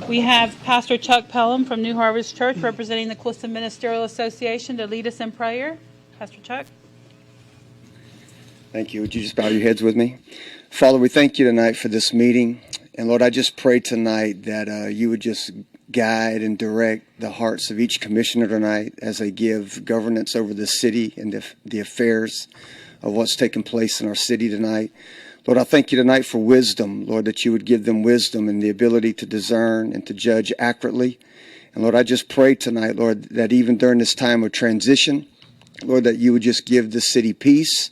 We have Pastor Chuck Pelham from New Harvest Church representing the Clewiston Ministerial Association to lead us in prayer. Pastor Chuck. Thank you. Would you just bow your heads with me? Father, we thank you tonight for this meeting. And Lord, I just pray tonight that you would just guide and direct the hearts of each commissioner tonight as they give governance over the city and the affairs of what's taking place in our city tonight. Lord, I thank you tonight for wisdom, Lord, that you would give them wisdom and the ability to discern and to judge accurately. And Lord, I just pray tonight, Lord, that even during this time of transition, Lord, that you would just give the city peace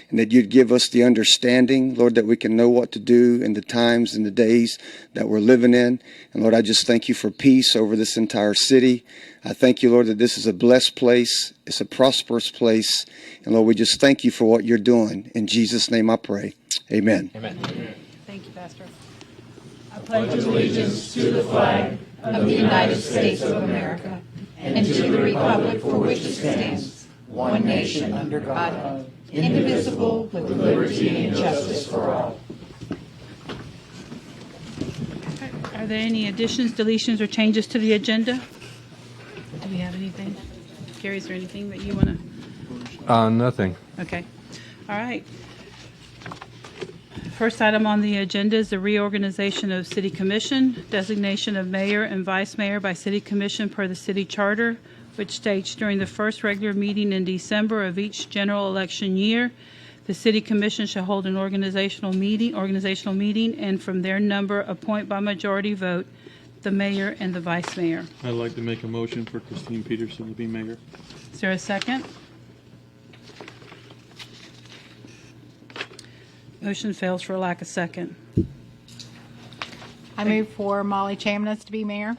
and that you'd give us the understanding, Lord, that we can know what to do in the times and the days that we're living in. And Lord, I just thank you for peace over this entire city. I thank you, Lord, that this is a blessed place. It's a prosperous place. And Lord, we just thank you for what you're doing. In Jesus' name I pray. Amen. Amen. Thank you, Pastor. I pledge allegiance to the flag of the United States of America and to the republic for which it stands, one nation under God, indivisible, with liberty and justice for all. Are there any additions, deletions, or changes to the agenda? Do we have anything? Gary, is there anything that you want to? Nothing. Okay. All right. First item on the agenda is the reorganization of City Commission, designation of mayor and vice mayor by City Commission per the city charter, which states during the first regular meeting in December of each general election year, the City Commission shall hold an organizational meeting, and from their number appoint by majority vote the mayor and the vice mayor. I'd like to make a motion for Christine Peterson to be mayor. Is there a second? Motion fails for lack of second. I move for Molly Chamness to be mayor.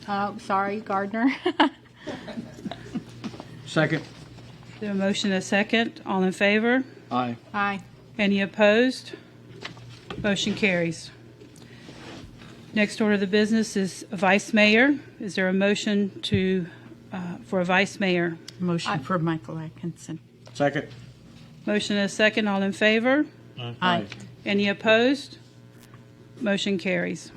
Oh, sorry, Gardner. Second. There a motion, a second. All in favor? Aye. Aye. Any opposed? Motion carries. Next order of the business is vice mayor. Is there a motion to for a vice mayor? Motion for Michael Atkinson. Second. Motion and a second. All in favor? Aye. Any opposed? Motion carries.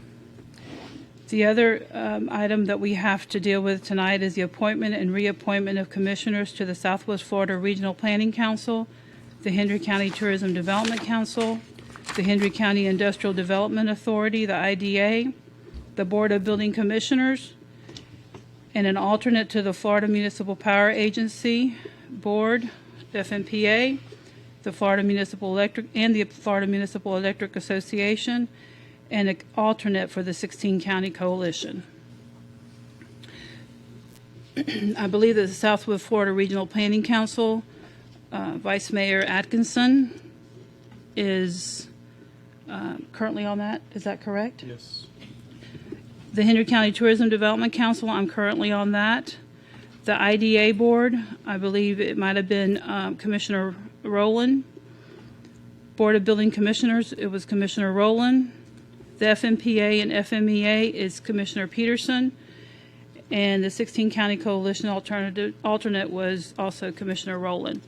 The other item that we have to deal with tonight is the appointment and reappointment of commissioners to the Southwest Florida Regional Planning Council, the Hendry County Tourism Development Council, the Hendry County Industrial Development Authority, the IDA, the Board of Building Commissioners, and an alternate to the Florida Municipal Power Agency Board, FMPA, the Florida Municipal Electric, and the Florida Municipal Electric Association, and an alternate for the 16-county coalition. I believe that the Southwest Florida Regional Planning Council, Vice Mayor Atkinson is currently on that. Is that correct? Yes. The Hendry County Tourism Development Council, I'm currently on that. The IDA Board, I believe it might have been Commissioner Rowland. Board of Building Commissioners, it was Commissioner Rowland. The FMPA and FMEA is Commissioner Peterson. And the 16-county coalition alternate was also Commissioner Rowland.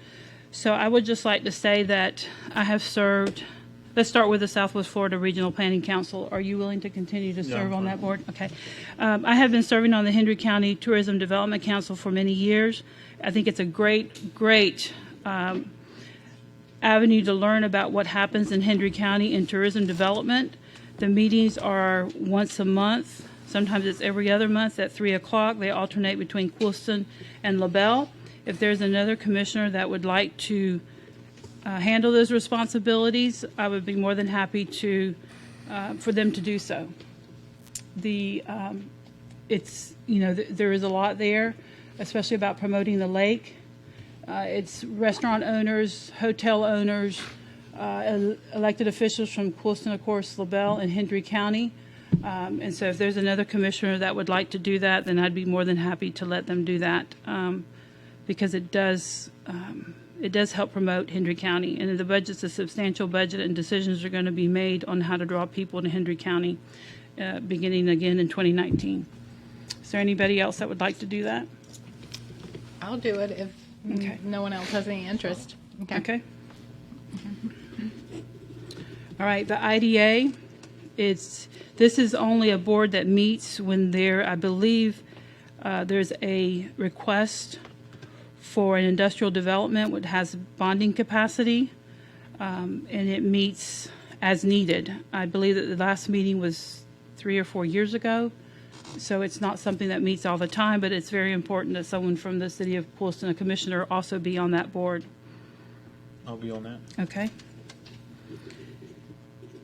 So I would just like to say that I have served. Let's start with the Southwest Florida Regional Planning Council. Are you willing to continue to serve on that board? Okay. I have been serving on the Hendry County Tourism Development Council for many years. I think it's a great avenue to learn about what happens in Hendry County in tourism development. The meetings are once a month. Sometimes it's every other month at 3 o'clock. They alternate between Clewiston and LaBelle. If there's another commissioner that would like to handle those responsibilities, I would be more than happy to for them to do so. It's there is a lot there, especially about promoting the lake. It's restaurant owners, hotel owners, elected officials from Clewiston, of course, LaBelle, and Hendry County. And so if there's another commissioner that would like to do that, then I'd be more than happy to let them do that, because it does help promote Hendry County. And the budget's a substantial budget, and decisions are going to be made on how to draw people to Hendry County beginning again in 2019. Is there anybody else that would like to do that? I'll do it if no one else has any interest. Okay. All right, the IDA, this is only a board that meets when there, I believe, there's a request for an industrial development which has bonding capacity, and it meets as needed. I believe that the last meeting was 3 or 4 years ago, so it's not something that meets all the time, but it's very important that someone from the city of Clewiston, a commissioner, also be on that board. I'll be on that. Okay.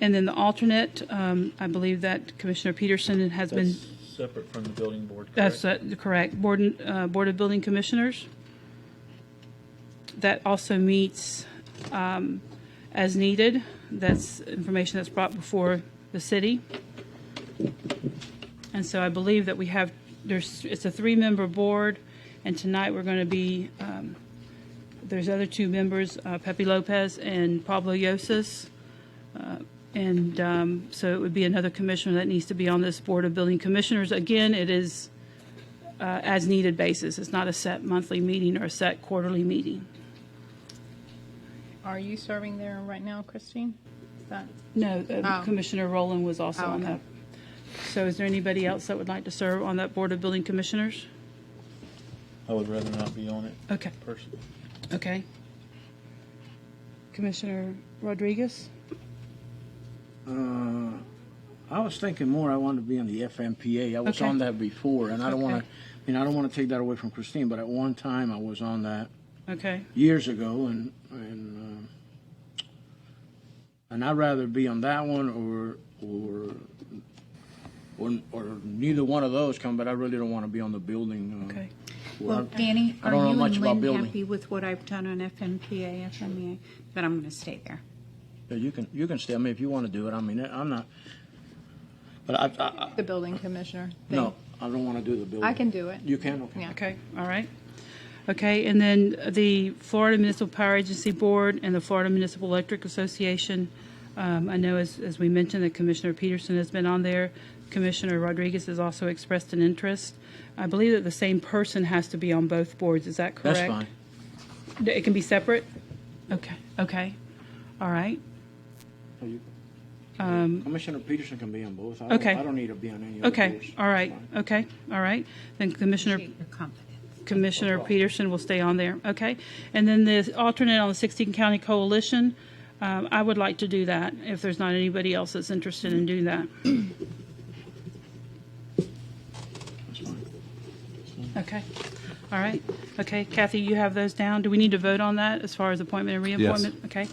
And then the alternate, I believe that Commissioner Peterson has been, That's separate from the building board, that's correct? correct, Board of Building Commissioners. That also meets as needed. That's information that's brought before the city. And so I believe that we have, it's a 3-member board, and tonight we're going to be, there's other 2 members, Pepe Lopez and Pablo Yosas. So it would be another commissioner that needs to be on this Board of Building Commissioners. Again, it is as needed basis. It's not a set monthly meeting or a set quarterly meeting. Are you serving there right now, Christine? Is that? No, Oh. Commissioner Rowland was also Oh, on okay. that. So is there anybody else that would like to serve on that Board of Building Commissioners? I would rather not be on it Okay, personally. okay. Commissioner Rodriguez? I was thinking more I wanted to be on the FMPA. I was Okay. on that before, and I don't want Okay. to, I don't want to take that away from Christine, but at one time I was on that Okay, years ago, and I'd rather be on that one or neither one of those come, but I really don't want to be on the building. okay. Well, Danny, I are don't know you much and about Lynn building. happy with what I've done on FMPA, FMEA? But I'm going to stay there. Yeah, you can stay. I mean, if you want to do it. I mean, I'm not. But I The building commissioner thing? no, I don't want to do the building. I can do it. You can. Okay. Yeah. Okay, all right. Okay, and then the Florida Municipal Power Agency Board and the Florida Municipal Electric Association. I know, as we mentioned, that Commissioner Peterson has been on there. Commissioner Rodriguez has also expressed an interest. I believe that the same person has to be on both boards. Is that correct? That's fine. It can be separate? Okay, okay, all right. Commissioner Peterson can be on both. Okay. I don't need to be on any other Okay, boards. all right, It's fine. okay, all right. Then Appreciate your confidence. Commissioner Peterson will stay on there, okay? And then the alternate on the 16 County Coalition, I would like to do that, if there's not anybody else that's interested in doing that. That's fine. Okay, all right. Okay, Kathy, you have those down. Do we need to vote on that as far as appointment and reappointment? Yes. Okay.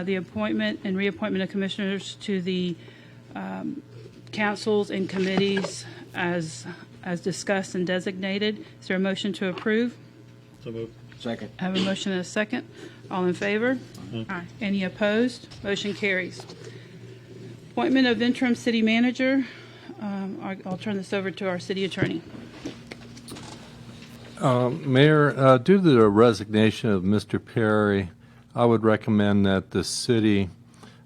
The appointment and reappointment of commissioners to the councils and committees as discussed and designated. Is there a motion to approve? So moved. Second. I have a motion and a second. All in favor? Aye. Any opposed? Motion carries. Appointment of interim city manager. I'll turn this over to our city attorney. Mayor, due to the resignation of Mr. Perry, I would recommend that the city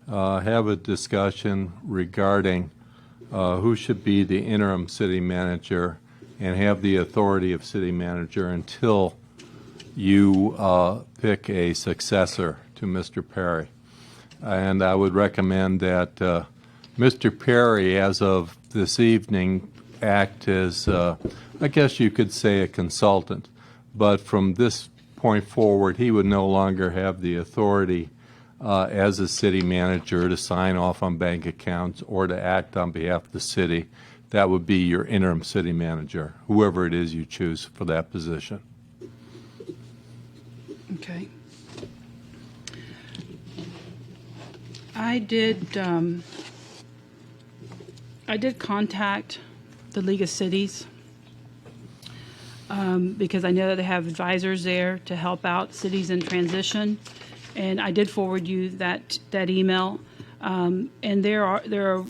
have a discussion regarding who should be the interim city manager and have the authority of city manager until you pick a successor to Mr. Perry. And I would recommend that Mr. Perry, as of this evening, act as, I guess you could say, a consultant. But from this point forward, he would no longer have the authority as a city manager to sign off on bank accounts or to act on behalf of the city. That would be your interim city manager, whoever it is you choose for that position. Okay. I did contact the League of Cities because I know that they have advisors there to help out cities in transition, and I did forward you that email. And there are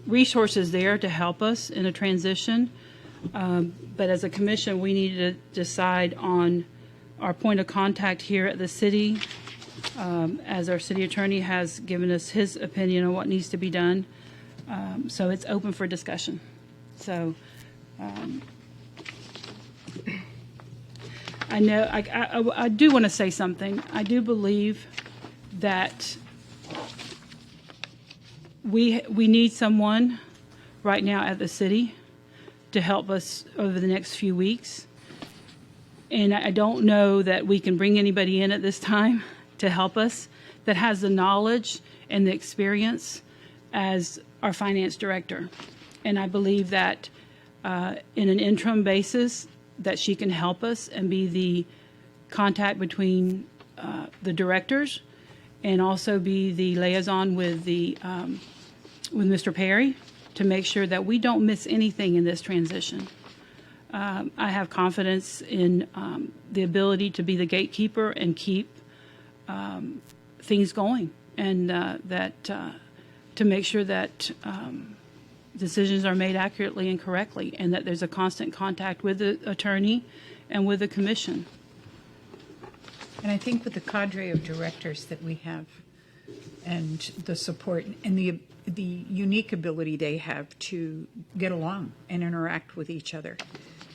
resources there to help us in a transition, but as a commission, we need to decide on our point of contact here at the city, as our city attorney has given us his opinion on what needs to be done. So it's open for discussion. So I know I do want to say something. I do believe that we need someone right now at the city to help us over the next few weeks. And I don't know that we can bring anybody in at this time to help us that has the knowledge and the experience as our finance director. And I believe that in an interim basis, that she can help us and be the contact between the directors and also be the liaison with Mr. Perry to make sure that we don't miss anything in this transition. I have confidence in the ability to be the gatekeeper and keep things going, and that to make sure that decisions are made accurately and correctly, and that there's a constant contact with the attorney and with the commission. And I think with the cadre of directors that we have and the support and the unique ability they have to get along and interact with each other,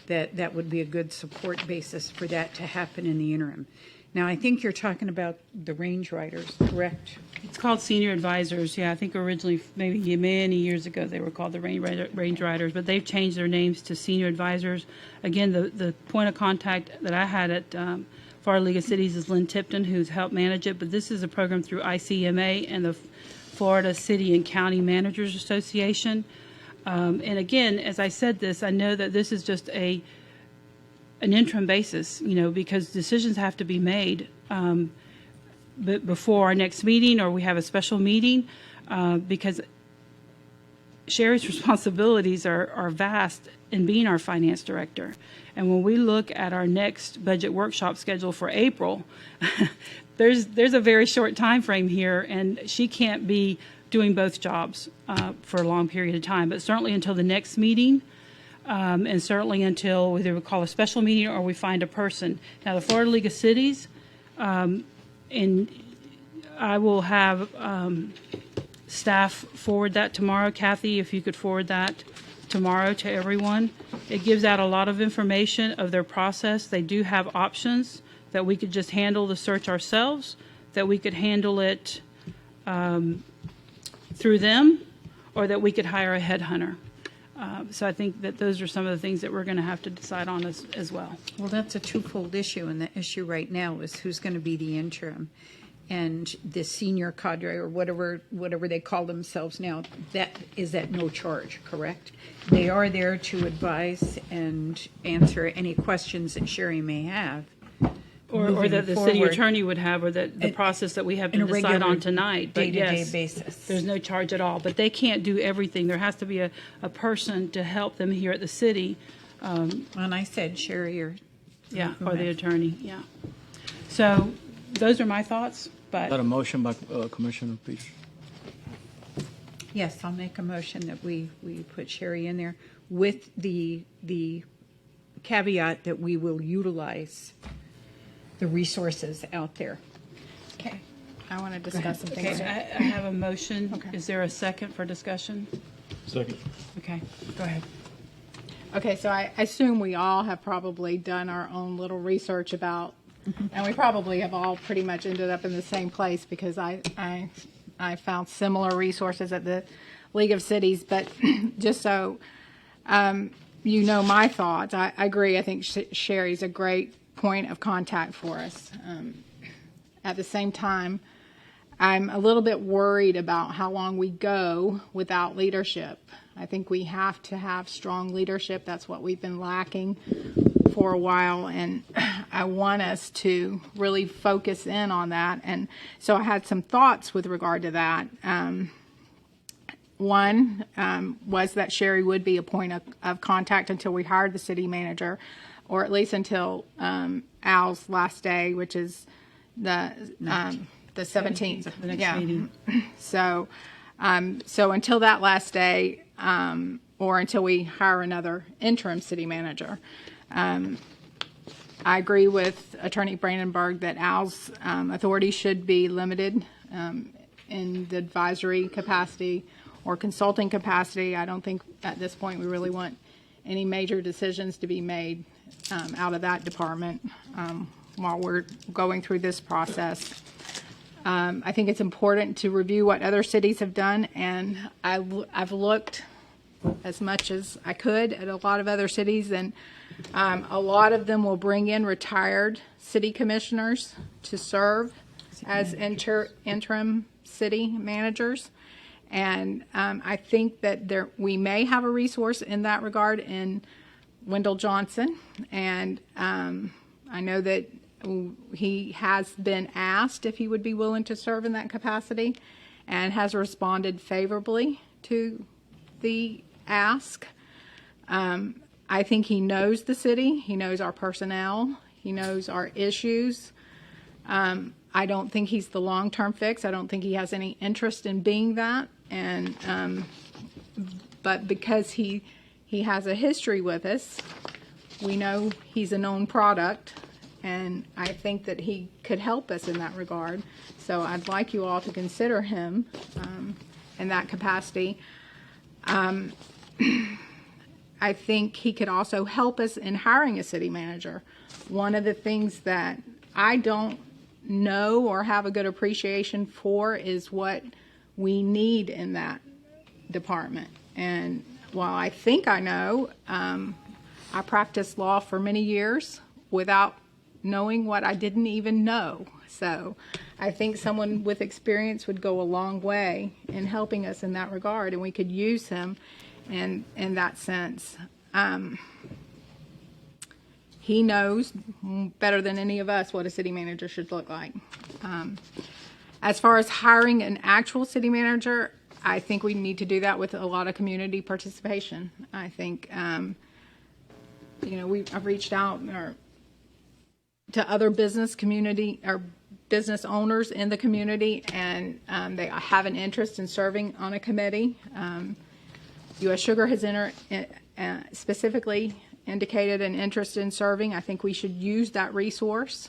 that would be a good support basis for that to happen in the interim. Now, I think you're talking about the range riders, correct? It's called senior advisors. Yeah, I think originally, maybe many years ago, they were called the range riders, but they've changed their names to senior advisors. Again, the point of contact that I had at Florida League of Cities is Lynn Tipton, who's helped manage it, but this is a program through ICMA and the Florida City and County Managers Association. And again, as I said this, I know that this is just an interim basis, because decisions have to be made but before our next meeting, or we have a special meeting, because Sherry's responsibilities are vast in being our finance director. And when we look at our next budget workshop schedule for April, there's a very short time frame here, and she can't be doing both jobs for a long period of time, but certainly until the next meeting, and certainly until either we call a special meeting or we find a person. Now, the Florida League of Cities, and I will have staff forward that tomorrow. Kathy, if you could forward that tomorrow to everyone. It gives out a lot of information of their process. They do have options that we could just handle the search ourselves, that we could handle it through them, or that we could hire a headhunter. So I think that those are some of the things that we're going to have to decide on as well. Well, that's a twofold issue, and the issue right now is who's going to be the interim. And the senior cadre, or whatever they call themselves now, that is at no charge, correct? They are there to advise and answer any questions that Sherry may have. Or that the city forward. Attorney would have, or that the process that we have to In a decide regular on tonight. But day-to-day yes, basis. there's no charge at all. But they can't do everything. There has to be a person to help them here at the city. And I said Sherry or Yeah, or the whomever. attorney, yeah. So those are my thoughts, Got but a motion by Commissioner Peters. Yes, I'll make a motion that we put Sherry in there with the caveat that we will utilize the resources out there. Okay. I want to discuss some things. okay, I have a motion. Okay. Is there a second for discussion? Second. Okay, go ahead. Okay, so I assume we all have probably done our own little research about, and we probably have all pretty much ended up in the same place, because I found similar resources at the League of Cities. But just so my thoughts, I agree. I think Sherry's a great point of contact for us. At the same time, I'm a little bit worried about how long we go without leadership. I think we have to have strong leadership. That's what we've been lacking for a while, and I want us to really focus in on that. And so I had some thoughts with regard to that. One was that Sherry would be a point of contact until we hired the city manager, or at least until Al's last day, which is the 17th. The next meeting. So until that last day, or until we hire another interim city manager. I agree with Attorney Brandenburg that Al's authority should be limited in the advisory capacity or consulting capacity. I don't think at this point we really want any major decisions to be made out of that department while we're going through this process. I think it's important to review what other cities have done, and I've looked as much as I could at a lot of other cities, and a lot of them will bring in retired city commissioners to serve as interim city managers. And I think that we may have a resource in that regard in Wendell Johnson. And I know that he has been asked if he would be willing to serve in that capacity and has responded favorably to the ask. I think he knows the city. He knows our personnel. He knows our issues. I don't think he's the long-term fix. I don't think he has any interest in being that. And but because he has a history with us, we know he's a known product, and I think that he could help us in that regard. So I'd like you all to consider him in that capacity. I think he could also help us in hiring a city manager. One of the things that I don't know or have a good appreciation for is what we need in that department. And while I think I know, I practiced law for many years without knowing what I didn't even know. So I think someone with experience would go a long way in helping us in that regard, and we could use him in that sense. He knows better than any of us what a city manager should look like. As far as hiring an actual city manager, I think we need to do that with a lot of community participation. I think, I've reached out to other business community or business owners in the community, and they have an interest in serving on a committee. U.S. Sugar has specifically indicated an interest in serving. I think we should use that resource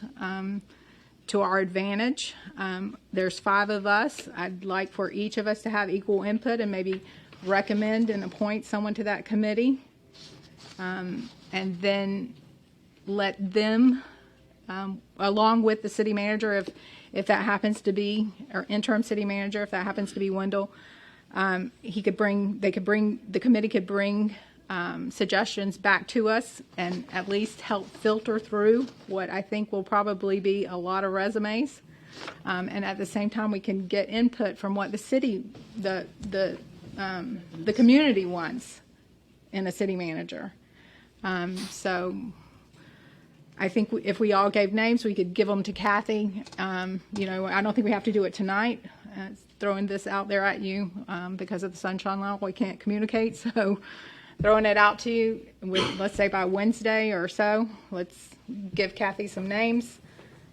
to our advantage. There's 5 of us. I'd like for each of us to have equal input and maybe recommend and appoint someone to that committee, and then let them, along with the city manager, if that happens to be, or interim city manager, if that happens to be Wendell, the committee could bring suggestions back to us and at least help filter through what I think will probably be a lot of resumes. And at the same time, we can get input from what the city, the community wants in a city manager. So I think if we all gave names, we could give them to Kathy. I don't think we have to do it tonight. Throwing this out there at you because of the sunshine law, we can't communicate. So throwing it out to you, let's say by Wednesday or so, let's give Kathy some names.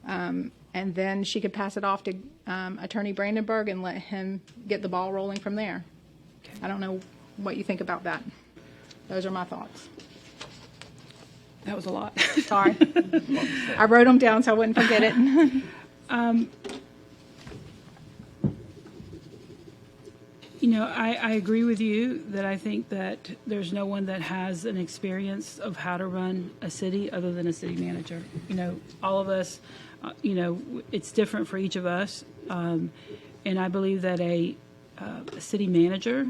And then she could pass it off to Attorney Brandenburg and let him get the ball rolling from there. I don't know what you think about that. Those are my thoughts. That was a lot. Sorry. I wrote them down so I wouldn't forget it. I agree with you that I think that there's no one that has an experience of how to run a city other than a city manager. All of us, it's different for each of us. And I believe that a city manager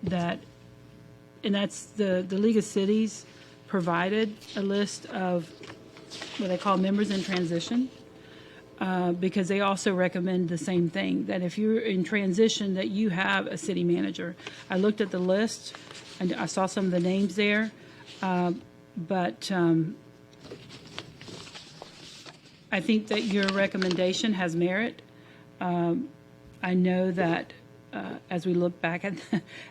and that's the League of Cities provided a list of what they call members in transition. Because they also recommend the same thing, that if you're in transition, that you have a city manager. I looked at the list, and I saw some of the names there, but I think that your recommendation has merit. I know that as we look back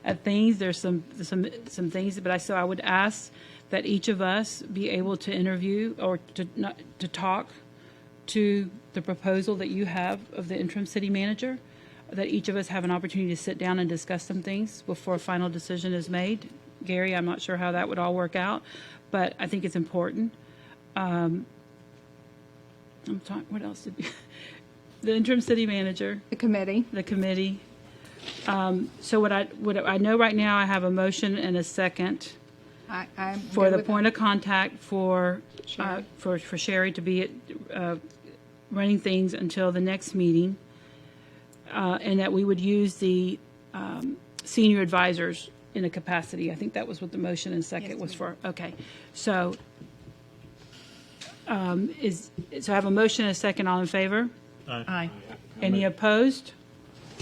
at things, there's some things, but I would ask that each of us be able to interview or to talk to the proposal that you have of the interim city manager, that each of us have an opportunity to sit down and discuss some things before a final decision is made. Gary, I'm not sure how that would all work out, but I think it's important. What else did we? The interim city manager. The committee. The committee. So what I know right now, I have a motion and a second I'm for good the with point that. of contact for Sherry to be running things until the next meeting, and that we would use the senior advisors in a capacity. I think that was what the motion and second was for. Okay, so so I have a motion and a second. All in favor? Aye. Any opposed?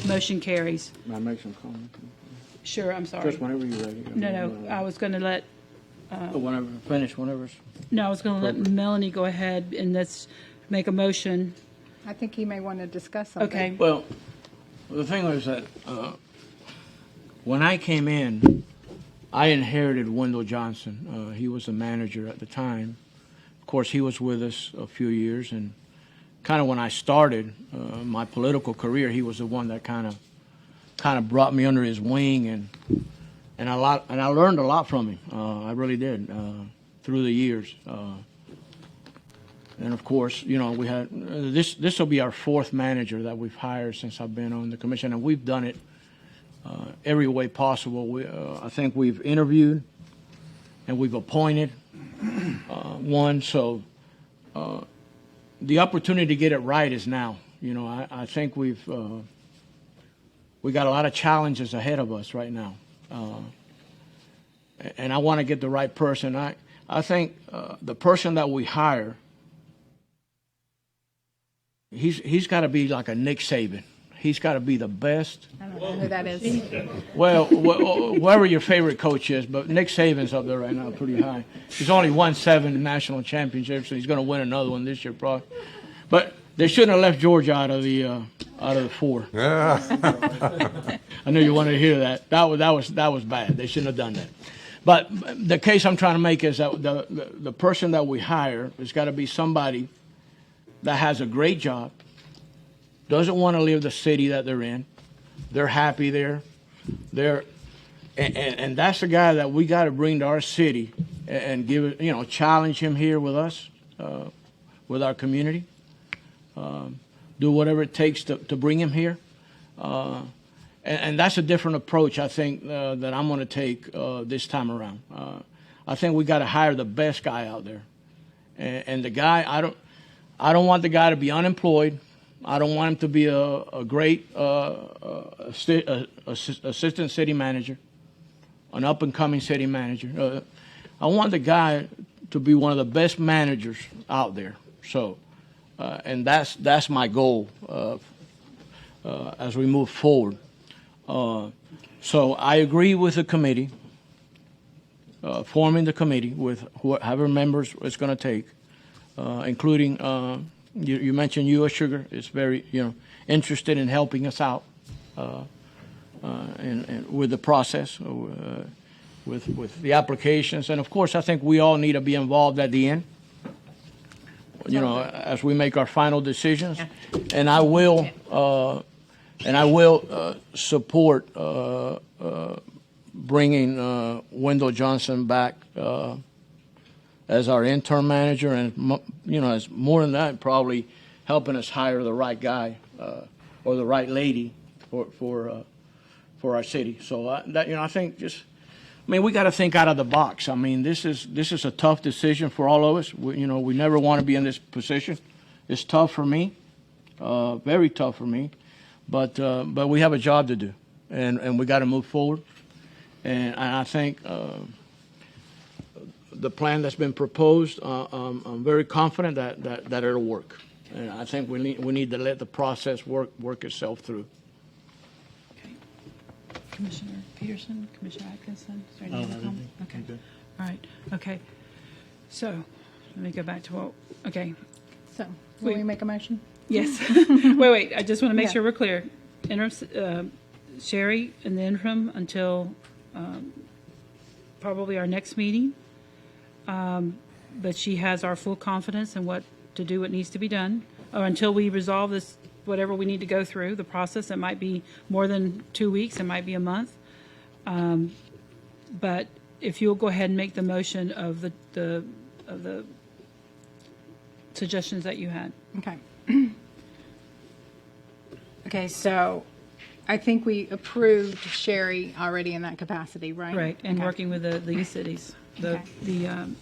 Motion carries. May I make some comment? Sure, I'm sorry. Just whenever you're ready. No, I was going to let, Whenever, finish, whenever's. no, I was going to let Melanie go ahead and let's make a motion. I think you may want to discuss something. Okay, Well, the thing was that when I came in, I inherited Wendell Johnson. He was the manager at the time. Of course, he was with us a few years, and kind of when I started my political career, he was the one that kind of brought me under his wing, and I learned a lot from him. I really did through the years. And of course, you know, we had this will be our fourth manager that we've hired since I've been on the commission, and we've done it every way possible. I think we've interviewed and we've appointed one. So the opportunity to get it right is now. You know, I think we got a lot of challenges ahead of us right now, and I want to get the right person. I think the person that we hire. He's got to be like a Nick Saban. He's got to be the best. I don't know who that is. Well, whoever your favorite coach is, but Nick Saban's up there right now, pretty high. He's only won 7 national championships, so he's going to win another one this year, probably. But they shouldn't have left Georgia out of the 4. I knew you wanted to hear that. That was bad. They shouldn't have done that. But the case I'm trying to make is that the person that we hire has got to be somebody that has a great job, doesn't want to leave the city that they're in. They're happy there. And that's the guy that we got to bring to our city and give it, you know, challenge him here with us, with our community. Do whatever it takes to bring him here. And that's a different approach, I think, that I'm going to take this time around. I think we got to hire the best guy out there. And the guy, I don't want the guy to be unemployed. I don't want him to be a great assistant city manager, an up-and-coming city manager. I want the guy to be one of the best managers out there. So, and that's my goal as we move forward. So I agree with the committee, forming the committee with whoever members it's going to take. Including you mentioned U.S. Sugar is very interested in helping us out and with the process, with the applications, and of course I think we all need to be involved at the end. You know, as we make our final decisions, and I will support bringing Wendell Johnson back. As our interim manager, and as more than that, probably helping us hire the right guy or the right lady for our city. So I think we got to think out of the box. I mean, this is a tough decision for all of us. We never want to be in this position. It's tough for me, very tough for me, but we have a job to do, and we got to move forward. And I think. The plan that's been proposed, I'm very confident that it'll work, and I think we need to let the process work itself through. Okay. Commissioner Peterson, Commissioner Atkinson, is there any other comment? Okay. All right. Okay. So let me go back to okay. So, will we make a motion? Yes. wait. I just want to make sure we're clear. Sherry in the interim until probably our next meeting. But she has our full confidence in what to do, what needs to be done, or until we resolve this, whatever we need to go through the process. It might be more than 2 weeks. It might be a month. But if you'll go ahead and make the motion of the suggestions that you had. Okay. Okay, so I think we approved Sherry already in that capacity, right? Right, and Okay. working with the cities. the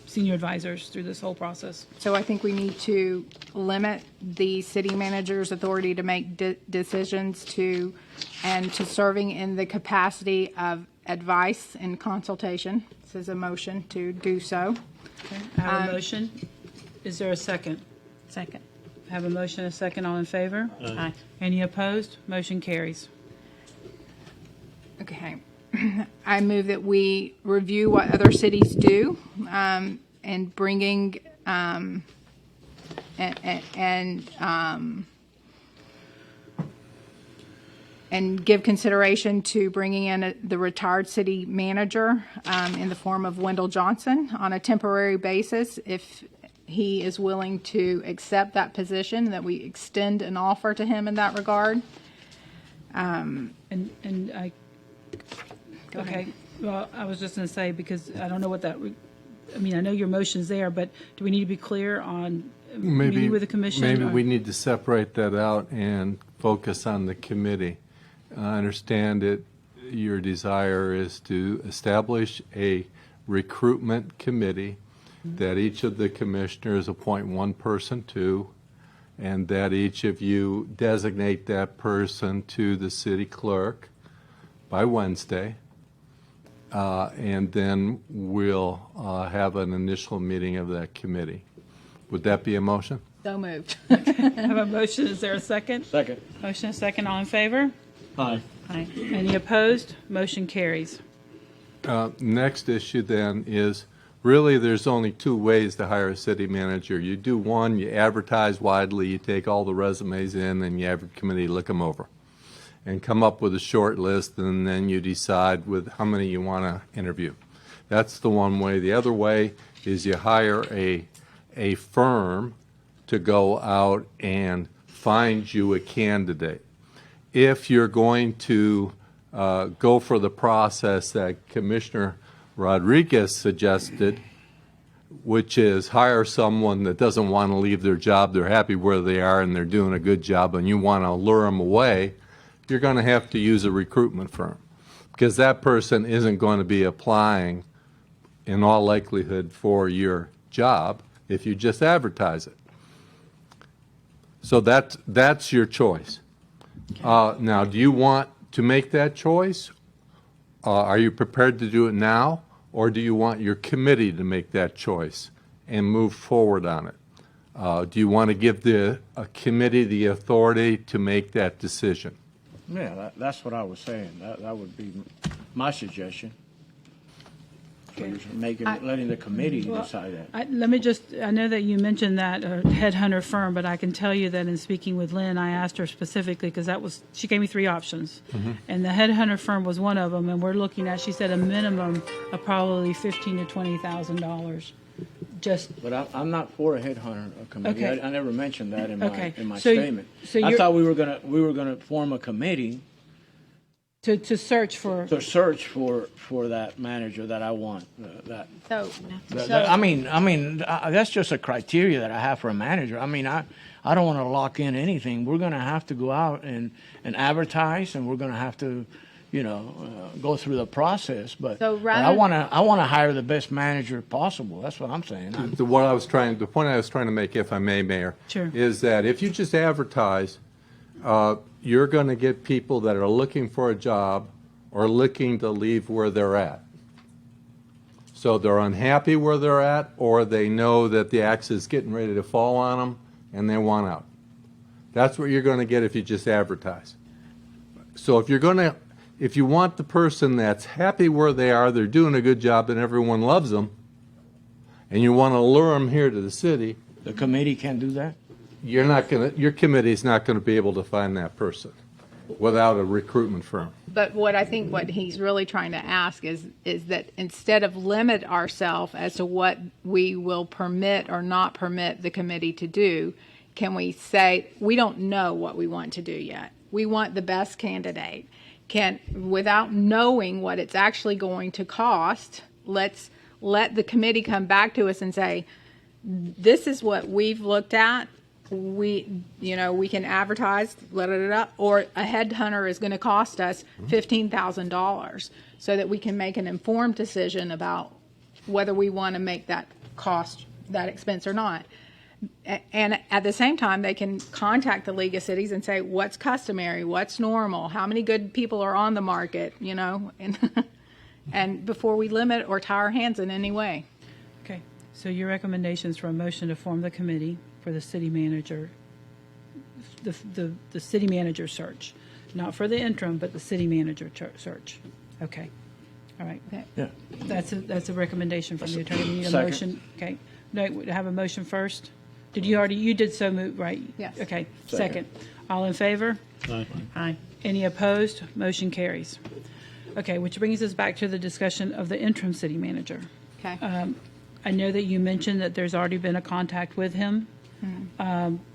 senior advisors through this whole process. So I think we need to limit the city manager's authority to make decisions to serving in the capacity of advice and consultation. This is a motion to do so. I have a motion. Is there a second? Second. I have a motion and a second. All in favor? Aye. Any opposed? Motion carries. Okay. I move that we review what other cities do and bringing and give consideration to bringing in the retired city manager in the form of Wendell Johnson on a temporary basis if he is willing to accept that position, that we extend an offer to him in that regard. And I, Go okay, ahead. well, I was just going to say, because I don't know what that, I mean, I know your motion's there, but do we need to be clear on meeting with the commission? Maybe or- we need to separate that out and focus on the committee. I understand that your desire is to establish a recruitment committee that each of the commissioners appoint one person to, and that each of you designate that person to the city clerk by Wednesday. And then we'll have an initial meeting of that committee. Would that be a motion? So moved. I have a motion. Is there a second? Second. Motion and a second. All in favor? Aye. Aye. Any opposed? Motion carries. Next issue then is, really there's only two ways to hire a city manager. You do one, you advertise widely, you take all the resumes in, and you have a committee look them over and come up with a short list, and then you decide with how many you want to interview. That's the one way. The other way is you hire a firm to go out and find you a candidate. If you're going to go for the process that Commissioner Rodriguez suggested, which is hire someone that doesn't want to leave their job, they're happy where they are and they're doing a good job, and you want to lure them away, you're going to have to use a recruitment firm, because that person isn't going to be applying in all likelihood for your job if you just advertise it. So that's your choice. Now, do you want to make that choice? Are you prepared to do it now, or do you want your committee to make that choice and move forward on it? Do you want to give the committee the authority to make that decision? Yeah, that's what I was saying. That would be my suggestion. So you're letting the committee decide that. Let me just, I know that you mentioned that headhunter firm, but I can tell you that in speaking with Lynn, I asked her specifically, because she gave me three options. And the headhunter firm was one of them, and we're looking at, she said, a minimum of probably $15,000 to $20,000. But I'm not for a headhunter committee. Okay. I never mentioned that in my So- statement. so I you're- thought we were gonna form a committee To search for, to search for that manager that I want. So, I mean, that's just a criteria that I have for a manager. I mean, I don't want to lock in anything. We're going to have to go out and advertise, and we're going to have to, go through the process. But So but I want to hire the best manager possible. That's what I'm saying. The point I was trying to make, if I may, Mayor, Sure. is that if you just advertise, you're going to get people that are looking for a job or looking to leave where they're at. So they're unhappy where they're at, or they know that the axe is getting ready to fall on them and they want out. That's what you're going to get if you just advertise. So if you want the person that's happy where they are, they're doing a good job and everyone loves them, and you want to lure them here to the city, The committee can do that. your committee's not going to be able to find that person without a recruitment firm. but what he's really trying to ask is that instead of limit ourselves as to what we will permit or not permit the committee to do, can we say, we don't know what we want to do yet. We want the best candidate. Without knowing what it's actually going to cost, let's let the committee come back to us and say, this is what we've looked at. We can advertise, or a headhunter is going to cost us $15,000, so that we can make an informed decision about whether we want to make that cost, that expense or not. And at the same time, they can contact the League of Cities and say, what's customary, what's normal, how many good people are on the market, you know, and before we limit or tie our hands in any way. Okay, so your recommendations for a motion to form the committee for the city manager, the city manager search, not for the interim, but the city manager search. Okay, all right. Yeah. That's a recommendation from the attorney. We need a Second. motion. Okay, no, we have a motion first. Did you already? You did so move, right? Yes. Okay. Second. All in favor? Aye. Aye. Any opposed? Motion carries. Okay, which brings us back to the discussion of the interim city manager. Okay. I know that you mentioned that there's already been a contact with him.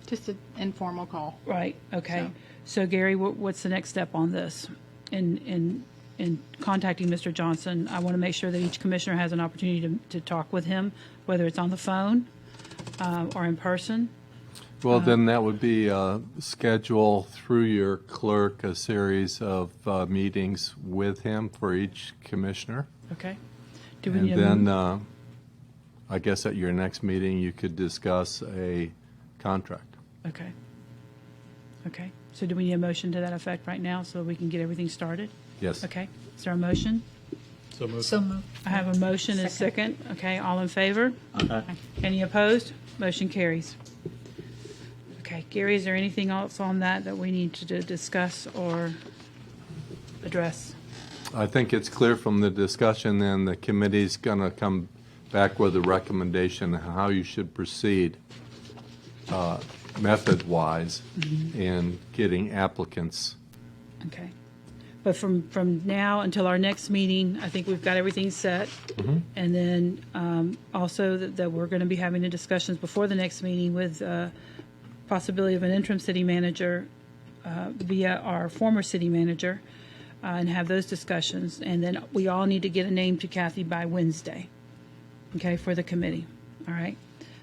Just an informal call. Right, okay. So Gary, what's the next step on this? In contacting Mr. Johnson, I want to make sure that each commissioner has an opportunity to talk with him, whether it's on the phone or in person. Well, then that would be schedule through your clerk a series of meetings with him for each commissioner. Okay. Do we And need then I guess at your next meeting, you could discuss a contract. Okay. Okay. So do we need a motion to that effect right now so we can get everything started? Yes. Okay. Is there a motion? So moved. So moved. I have a motion and a second. Okay, all in favor? Aye. Any opposed? Motion carries. Okay, Gary, is there anything else on that we need to discuss or address? I think it's clear from the discussion then the committee's going to come back with a recommendation how you should proceed method-wise in getting applicants. Okay. But from now until our next meeting, I think we've got everything set. And then also that we're going to be having the discussions before the next meeting with possibility of an interim city manager via our former city manager and have those discussions. And then we all need to get a name to Kathy by Wednesday, okay, for the committee. All right?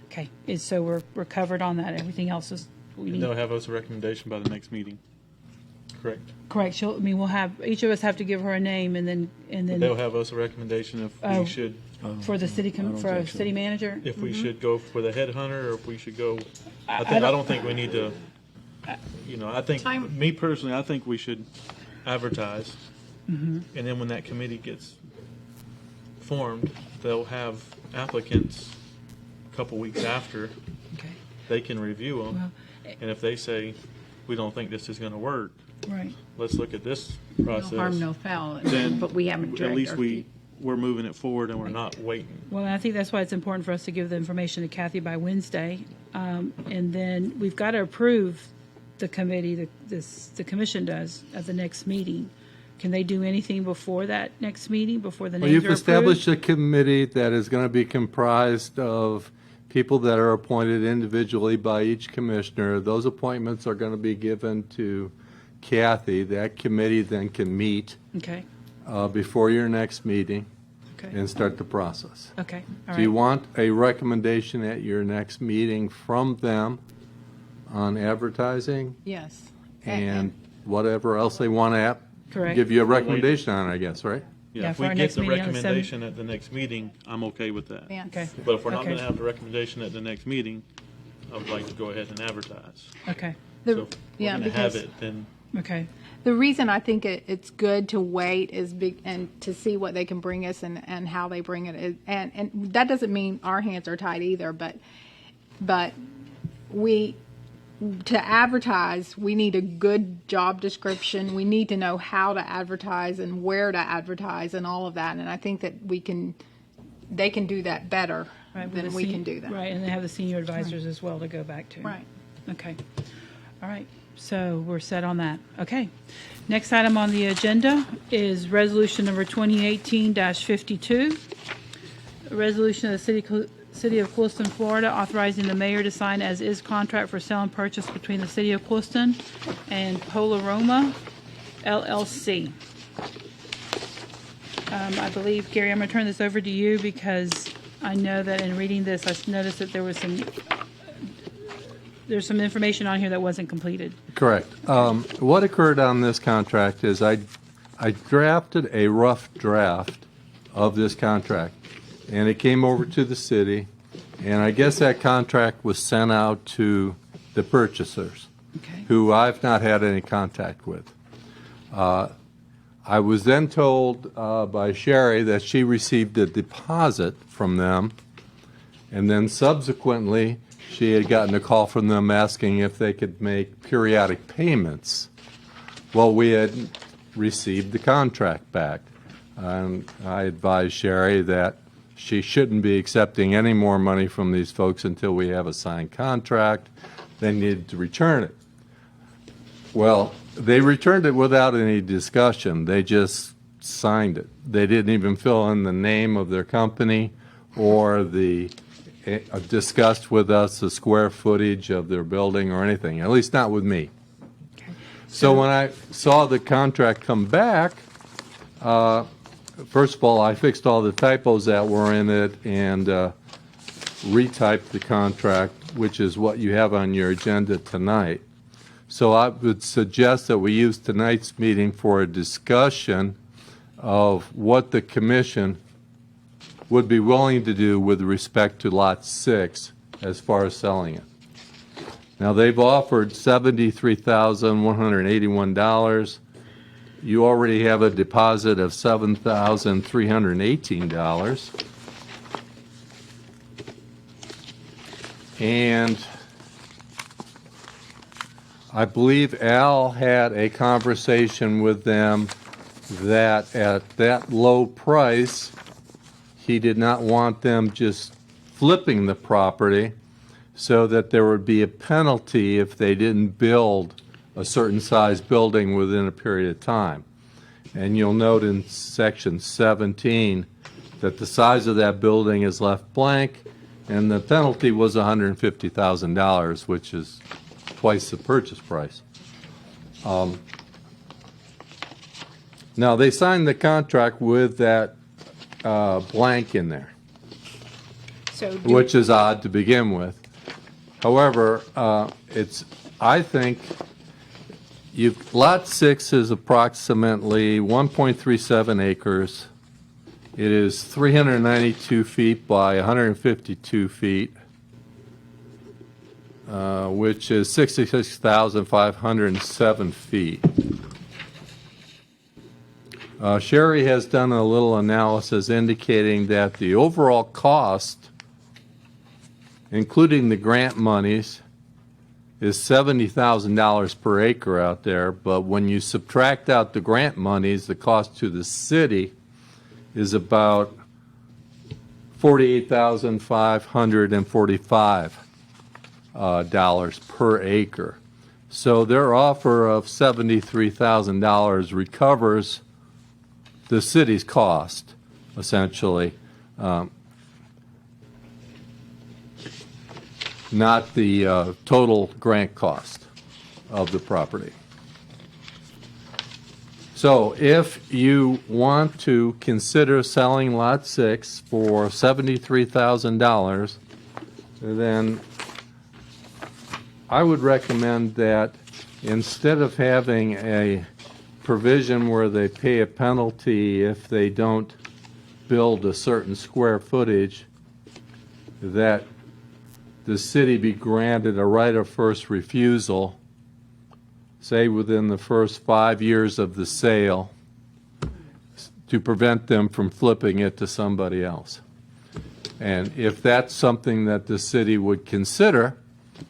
Okay. So we're covered on that. Everything else is, we need. They'll have us a recommendation by the next meeting. Correct. Correct. We'll have, each of us have to give her a name and then. They'll have us a recommendation if Oh. we should, For the city, for a city manager? if we should go for the headhunter or if we should go. I I don't- don't think we need to, I think, Time- me personally, I think we should advertise. Mm-hmm. And then when that committee gets formed, they'll have applicants a couple weeks after. Okay, They can review them. well, And if they say, we don't think this is going to work, right. let's look at this No process. harm, no foul. Then But we haven't At dragged least our we, feet. we're moving it forward and we're not waiting. Well, I think that's why it's important for us to give the information to Kathy by Wednesday. And then we've got to approve the committee, the commission does, at the next meeting. Can they do anything before that next meeting, before the Well, names you've are established approved? a committee that is going to be comprised of people that are appointed individually by each commissioner. Those appointments are going to be given to Kathy. That committee then can meet Okay, before your next meeting okay, and start the process. okay, all Do you right. want a recommendation at your next meeting from them on advertising Yes. and whatever else they want to Correct. give you a recommendation on, I guess, right? Yeah, Yeah, if for we our get next the meeting on the recommendation at the next meeting, I'm okay with that. Yes. Okay, But if we're not Okay. going to have the recommendation at the next meeting, I would like to go ahead and advertise. okay, The- So if yeah, we're going to have because- it, then okay, The reason I think it's good to wait is and to see what they can bring us and how they bring it is, and that doesn't mean our hands are tied either, but we to advertise we need a good job description. We need to know how to advertise and where to advertise and all of that, and I think that they can do that better right. with than the we sen- can do that. Right, and they have the senior advisors as well to go back to. Right. Okay. All right. So we're set on that. Okay. Next item on the agenda is resolution number 2018-52. A resolution of the City of Clewiston, Florida, authorizing the mayor to sign as is contract for sale and purchase between the City of Clewiston and Polaroma LLC. I believe, Gary, I'm going to turn this over to you because I know that in reading this, I noticed that there's some information on here that wasn't completed. Correct. What occurred on this contract is I drafted a rough draft of this contract, and it came over to the city, and I guess that contract was sent out to the purchasers, Okay. who I've not had any contact with. I was then told by Sherry that she received a deposit from them, and then subsequently she had gotten a call from them asking if they could make periodic payments. Well, we had received the contract back, and I advised Sherry that she shouldn't be accepting any more money from these folks until we have a signed contract. They needed to return it. Well, they returned it without any discussion. They just signed it. They didn't even fill in the name of their company or discussed with us the square footage of their building or anything, at least not with me. So when I saw the contract come back, first of all, I fixed all the typos that were in it and retyped the contract, which is what you have on your agenda tonight. So I would suggest that we use tonight's meeting for a discussion of what the commission would be willing to do with respect to Lot 6 as far as selling it. Now, they've offered $73,181. You already have a deposit of $7,318. And I believe Al had a conversation with them that at that low price, he did not want them just flipping the property, so that there would be a penalty if they didn't build a certain size building within a period of time. And you'll note in section 17 that the size of that building is left blank, and the penalty was $150,000, which is twice the purchase price. Now, they signed the contract with that blank in there, So which is odd to begin with. However, I think Lot 6 is approximately 1.37 acres. It is 392 feet by 152 feet, which is 66,507 feet. Sherry has done a little analysis indicating that the overall cost, including the grant monies, is $70,000 per acre out there. But when you subtract out the grant monies, the cost to the city is about $48,545 per acre. So their offer of $73,000 recovers the city's cost, essentially. Not the total grant cost of the property. So if you want to consider selling Lot 6 for $73,000, then I would recommend that instead of having a provision where they pay a penalty if they don't build a certain square footage, that the city be granted a right of first refusal, say within the first 5 years of the sale, to prevent them from flipping it to somebody else. And if that's something that the city would consider,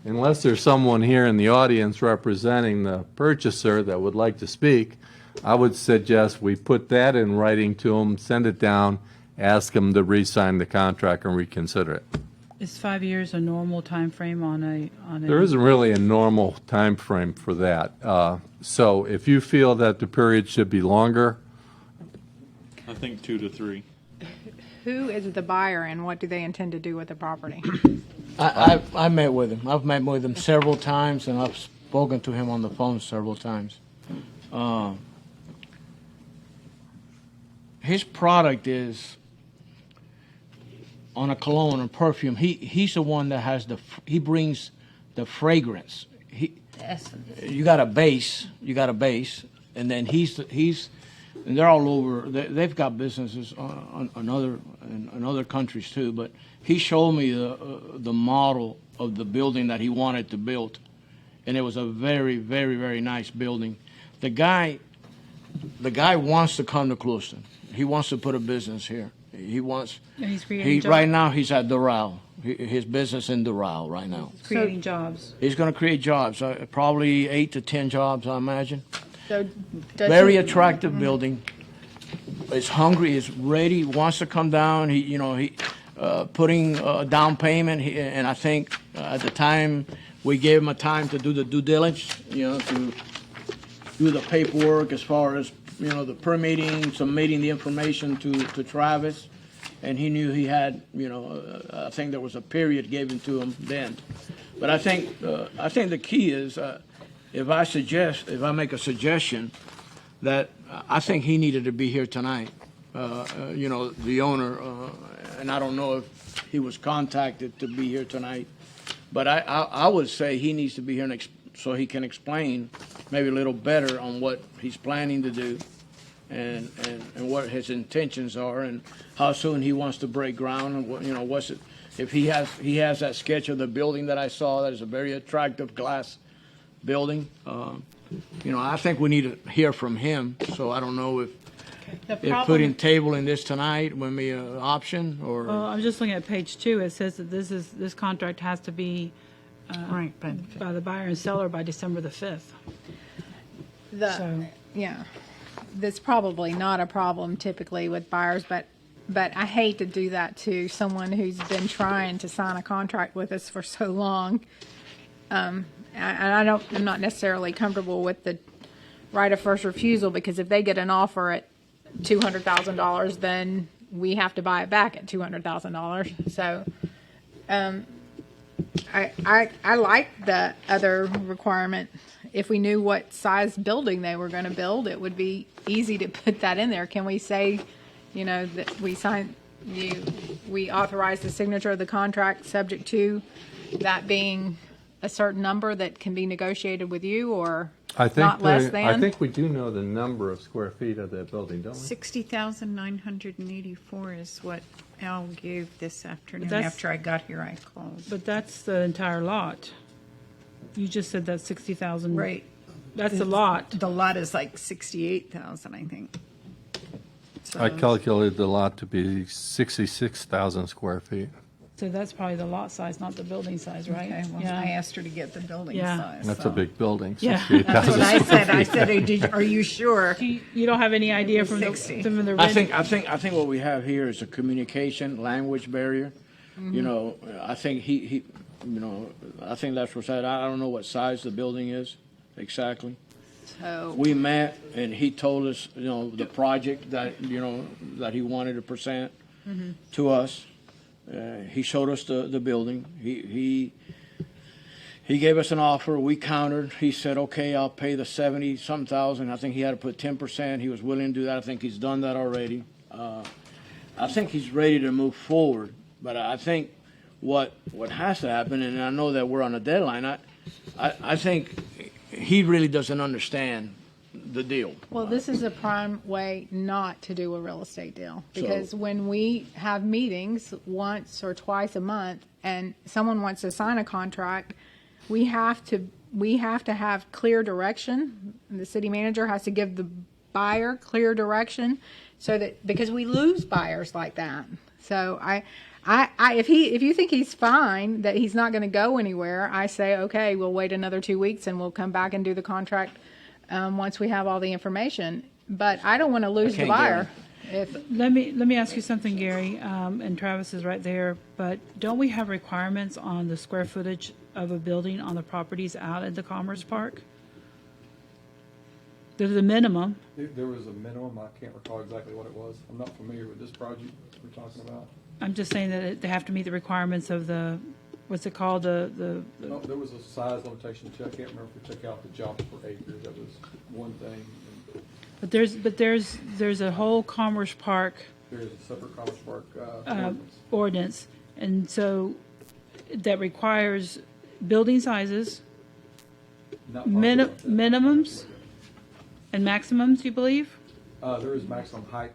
unless there's someone here in the audience representing the purchaser that would like to speak, I would suggest we put that in writing to them, send it down, ask them to re-sign the contract and reconsider it. Is 5 years a normal time frame on a? There isn't really a normal time frame for that. So if you feel that the period should be longer, I think 2 to 3. who is the buyer and what do they intend to do with the property? I met with him. I've met with him several times, and I've spoken to him on the phone several times. His product is on a cologne or perfume. He's the one that has he brings the fragrance. You got a base, and then he's and they're all over. They've got businesses in other countries too. But he showed me the model of the building that he wanted to build, and it was a very, very, very nice building. The guy wants to come to Clewiston. He wants to put a business here. He wants. And he's creating jobs. Right now he's at Doral. His business in Doral right now. Creating jobs. He's going to create jobs, probably 8 to 10 jobs, I imagine. So does Very he- attractive building. Is hungry, is ready, wants to come down. He putting a down payment, and I think at the time we gave him a time to do the due diligence, to do the paperwork as far as the permitting, submitting the information to Travis, and he knew he had I think there was a period given to him then. But I think the key is if I make a suggestion that I think he needed to be here tonight. The owner, and I don't know if he was contacted to be here tonight, but I would say he needs to be here so he can explain maybe a little better on what he's planning to do and what his intentions are and how soon he wants to break ground and what's it. If he has that sketch of the building that I saw, that is a very attractive glass building. I think we need to hear from him. So I don't know if putting tabling this tonight would be an option or. Well, I'm just looking at page 2. It says that this contract has to be Right, by the buyer and seller by December the 5th. So- Yeah, that's probably not a problem typically with buyers, but I hate to do that to someone who's been trying to sign a contract with us for so long. And I'm not necessarily comfortable with the right of first refusal, because if they get an offer at $200,000, then we have to buy it back at $200,000. So, I like the other requirement. If we knew what size building they were going to build, it would be easy to put that in there. Can we say, that we authorize the signature of the contract subject to that being a certain number that can be negotiated with you, or not less than? I think we do know the number of square feet of that building, don't we? 60,984 is what Al gave this afternoon. That's- After I got here, I called. But that's the entire lot. You just said that's 60,000. Right. That's a lot. The lot is like 68,000, I think. So, I calculated the lot to be 66,000 square feet. So that's probably the lot size, not the building size, right? Okay, well, Yeah. I asked her to get the building Yeah. size. That's so. a big building, Yeah. 68,000 That's what square I said. I said, are you sure? You don't have any idea from the 60. from the I think what we have here is a communication language barrier. I think he I think that's what's said. I don't know what size the building is exactly. So, We met and he told us, the project that that he wanted to present to us. He showed us the building. He gave us an offer. We countered. He said, "Okay, I'll pay the 70-some thousand." I think he had to put 10%. He was willing to do that. I think he's done that already. I think he's ready to move forward. But I think what has to happen, and I know that we're on a deadline. I think he really doesn't understand the deal. well, this is a prime way not to do a real estate deal, because when we have meetings once or twice a month and someone wants to sign a contract, we have to have clear direction. The city manager has to give the buyer clear direction, so that, because we lose buyers like that. So if you think he's fine, that he's not going to go anywhere, I say, okay, we'll wait another 2 weeks and we'll come back and do the contract once we have all the information. But I don't want to lose the buyer. Let me ask you something, Gary, and Travis is right there, but don't we have requirements on the square footage of a building on the properties out at the Commerce Park? There's a minimum. There was a minimum. I can't recall exactly what it was. I'm not familiar with this project we're talking about. I'm just saying that they have to meet the requirements of the, what's it called, No, there was a size limitation too. I can't remember if we took out the jobs per acre. That was one thing. And but there's a whole Commerce Park there is a separate Commerce Park ordinance. ordinance, and so that requires building sizes, Not part of that. minimums and maximums, you believe? There is maximum height,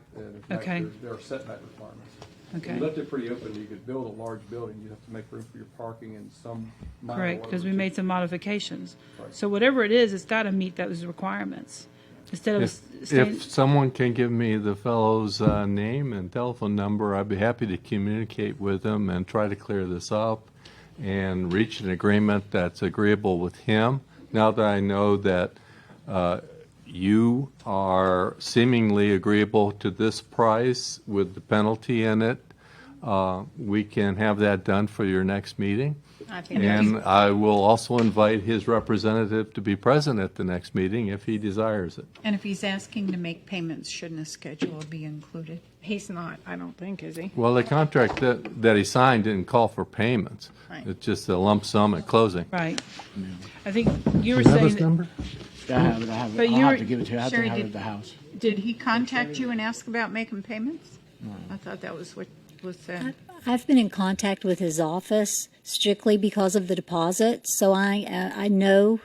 Okay. there are setback requirements. Okay. If you left it pretty open, you could build a large building, you'd have to make room for your parking and some minor. Correct, because we made some modifications. Right. So whatever it is, it's got to meet those requirements. Instead of If staying, someone can give me the fellow's name and telephone number, I'd be happy to communicate with him and try to clear this up and reach an agreement that's agreeable with him. Now that I know that you are seemingly agreeable to this price with the penalty in it, we can have that done for your next meeting. I think And I will also invite his representative to be present at the next meeting if he desires it. And if he's asking to make payments, shouldn't a schedule be included? he's not, I don't think, is he? Well, the contract that he signed didn't call for payments. Right. It's just a lump sum at closing. right. I think you were Do you have saying his that, number? I have it, I have it. But I'll you're- have to give it to you. I have to Sherry, have it did- at the house. Did he contact you and ask about making payments? I thought that was what was said. I've been in contact with his office strictly because of the deposit, so I know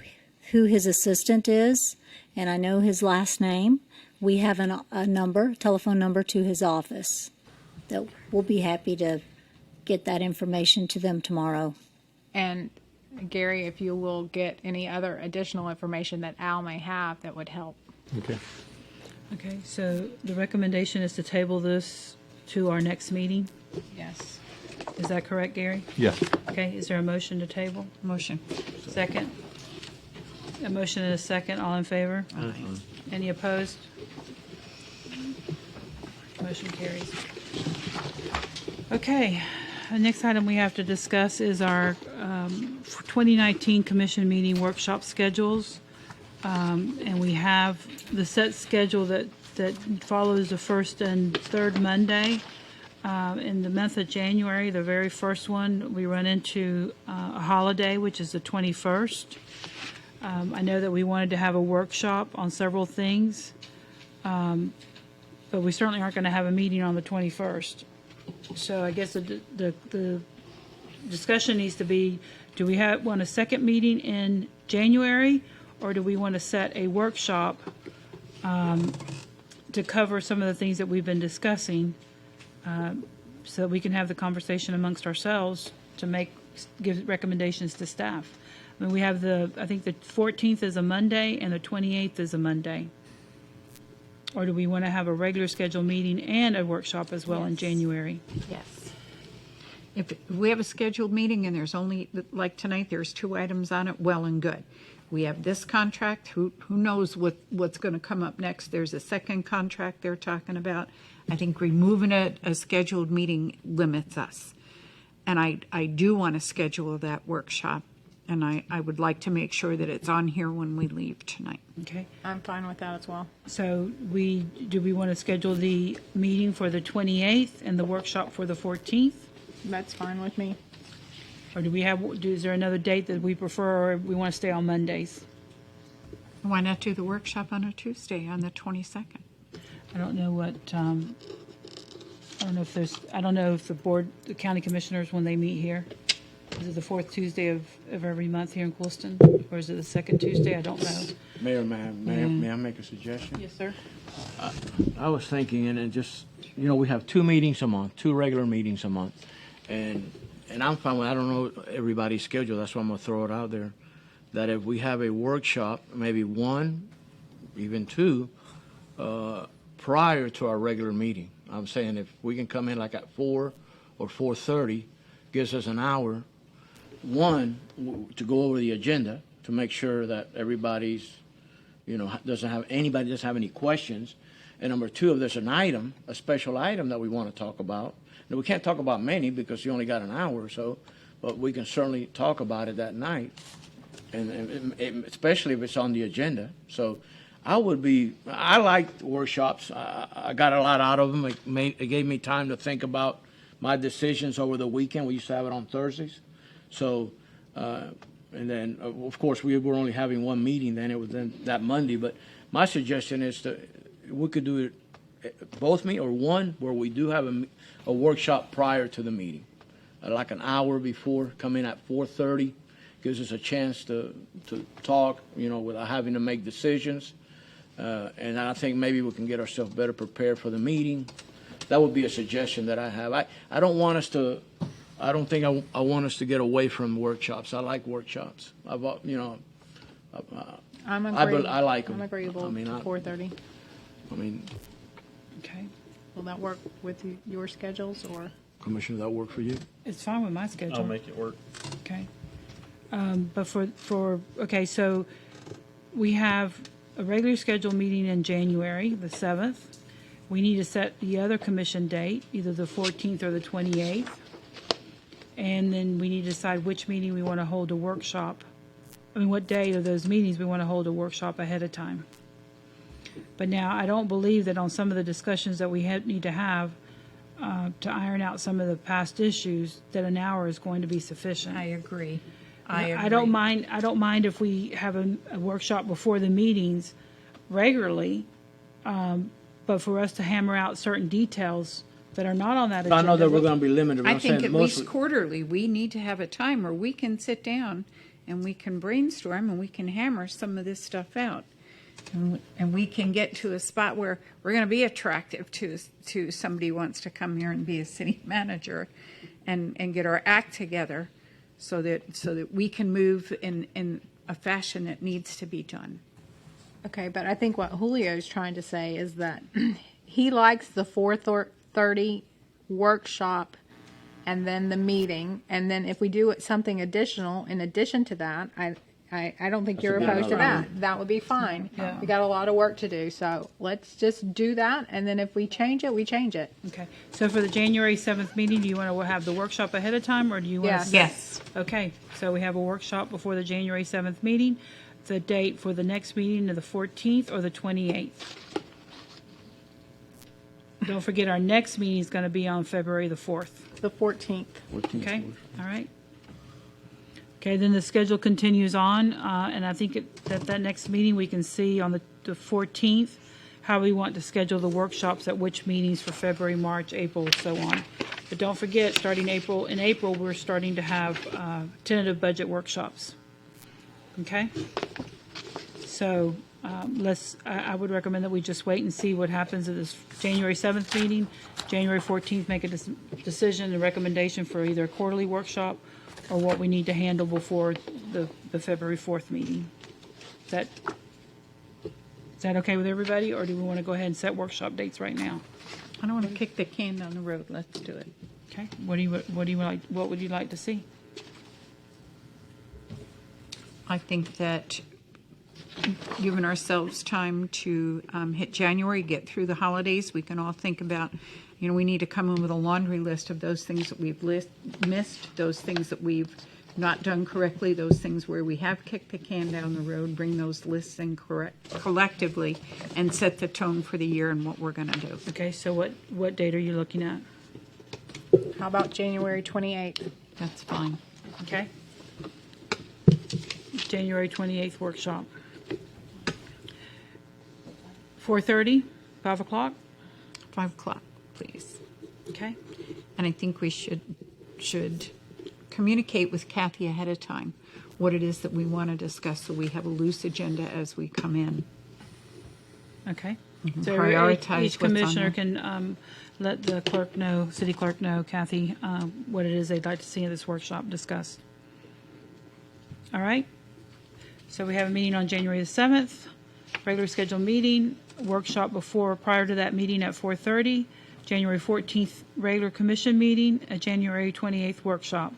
who his assistant is, and I know his last name. We have a number, telephone number to his office. That we'll be happy to get that information to them tomorrow. And Gary, if you will get any other additional information that Al may have, that would help. Okay. okay, so the recommendation is to table this to our next meeting. Yes. Is that correct, Gary? Yes. Okay, is there a motion to table? Motion. Second? A motion and a second, all in favor? Any opposed? Motion carries. Okay, the next item we have to discuss is our 2019 commission meeting workshop schedules. And we have the set schedule that follows the first and third Monday. In the month of January, the very first one, we run into a holiday, which is the 21st. I know that we wanted to have a workshop on several things, but we certainly aren't going to have a meeting on the 21st. So I guess the discussion needs to be, do we want a second meeting in January, or do we want to set a workshop to cover some of the things that we've been discussing, so that we can have the conversation amongst ourselves to give recommendations to staff? I mean, we have I think the 14th is a Monday and the 28th is a Monday. Or do we want to have a regular scheduled meeting and a workshop as well in January? Yes. If we have a scheduled meeting and there's only, like tonight, there's 2 items on it, well and good. We have this contract, who knows what's going to come up next. There's a second contract they're talking about. I think removing a scheduled meeting limits us. And I do want to schedule that workshop, and I would like to make sure that it's on here when we leave tonight. Okay, I'm fine with that as well. so do we want to schedule the meeting for the 28th and the workshop for the 14th? That's fine with me. Or is there another date that we prefer, or we want to stay on Mondays? Why not do the workshop on a Tuesday, on the 22nd? I don't know what, I don't know if the county commissioners, when they meet here, is it the fourth Tuesday of every month here in Clewiston? Or is it the second Tuesday? I don't know. Mayor, may I make a suggestion? Yes, sir. I was thinking, and it just, we have 2 meetings a month, 2 regular meetings a month. And I'm fine with, I don't know everybody's schedule, that's why I'm gonna throw it out there, that if we have a workshop, maybe 1, even 2, prior to our regular meeting. I'm saying if we can come in like at 4 or 4:30, gives us an hour, 1, to go over the agenda, to make sure that everybody's, doesn't have any questions. And number 2, if there's an item, a special item that we want to talk about, now, we can't talk about many because you only got an hour or so, but we can certainly talk about it that night, and especially if it's on the agenda. So I like workshops. I got a lot out of them. It gave me time to think about my decisions over the weekend. We used to have it on Thursdays. So, and then, of course, we were only having 1 meeting then. It was then that Monday. But my suggestion is we could do it both meet or 1 where we do have a workshop prior to the meeting, like an hour before, come in at 4:30, gives us a chance to talk, without having to make decisions. And I think maybe we can get ourselves better prepared for the meeting. That would be a suggestion that I have. I don't want us to, I don't think I want us to get away from workshops. I like workshops. I'm I agreeable. like them. I'm agreeable I mean, to 4:30. I mean, Okay. Will that work with your schedules or? Commissioner, that work for you? It's fine with my schedule. I'll make it work. Okay. But okay, so we have a regular scheduled meeting in January, the 7th. We need to set the other commission date, either the 14th or the 28th. And then we need to decide which meeting we want to hold a workshop. I mean, what day of those meetings we want to hold a workshop ahead of time. But now, I don't believe that on some of the discussions that we need to have to iron out some of the past issues, that an hour is going to be sufficient. I agree. I don't mind if we have a workshop before the meetings regularly, but for us to hammer out certain details that are not on that agenda. I know that we're going to be limited. But I I'm think saying at mostly- least quarterly, we need to have a time where we can sit down and we can brainstorm and we can hammer some of this stuff out. And we can get to a spot where we're going to be attractive to somebody who wants to come here and be a city manager and get our act together so that we can move in a fashion that needs to be done. Okay, but I think what Julio is trying to say is that he likes the 4:30 workshop and then the meeting, and then if we do something additional in addition to that, I don't think you're would be opposed to another that. That would be fine. Yeah. We got a lot of work to do, so let's just do that, and then if we change it, we change it. Okay, so for the January 7th meeting, do you want to have the workshop ahead of time, or do you want Yes. to? Yes. Okay, so we have a workshop before the January 7th meeting. The date for the next meeting is the 14th or the 28th. Don't forget, our next meeting is going to be on February the 4th. The 14th. Okay, all right. Okay, then the schedule continues on, and I think that next meeting, we can see on the 14th how we want to schedule the workshops at which meetings for February, March, April, and so on. But don't forget, starting in April, we're starting to have tentative budget workshops. Okay? So I would recommend that we just wait and see what happens at this January 7th meeting. January 14th, make a decision and recommendation for either a quarterly workshop or what we need to handle before the February 4th meeting. Is that okay with everybody, or do we want to go ahead and set workshop dates right now? I don't want to kick the can down the road. Let's do it. Okay, what would you like to see? I think that giving ourselves time to hit January, get through the holidays, we can all think about, we need to come in with a laundry list of those things that we've missed, those things that we've not done correctly, those things where we have kicked the can down the road, bring those lists in collectively and set the tone for the year and what we're going to do. Okay, so what date are you looking at? How about January 28th? That's fine. Okay. January 28th workshop. 4:30, 5 o'clock? 5 o'clock, please. Okay. And I think we should communicate with Kathy ahead of time what it is that we want to discuss so we have a loose agenda as we come in. Okay. Mhm. So Prioritize each what's on commissioner there. can let the clerk know, city clerk know, Kathy, what it is they'd like to see in this workshop discussed. All right? So we have a meeting on January the 7th, regular scheduled meeting, workshop prior to that meeting at 4:30, January 14th regular commission meeting, a January 28th workshop.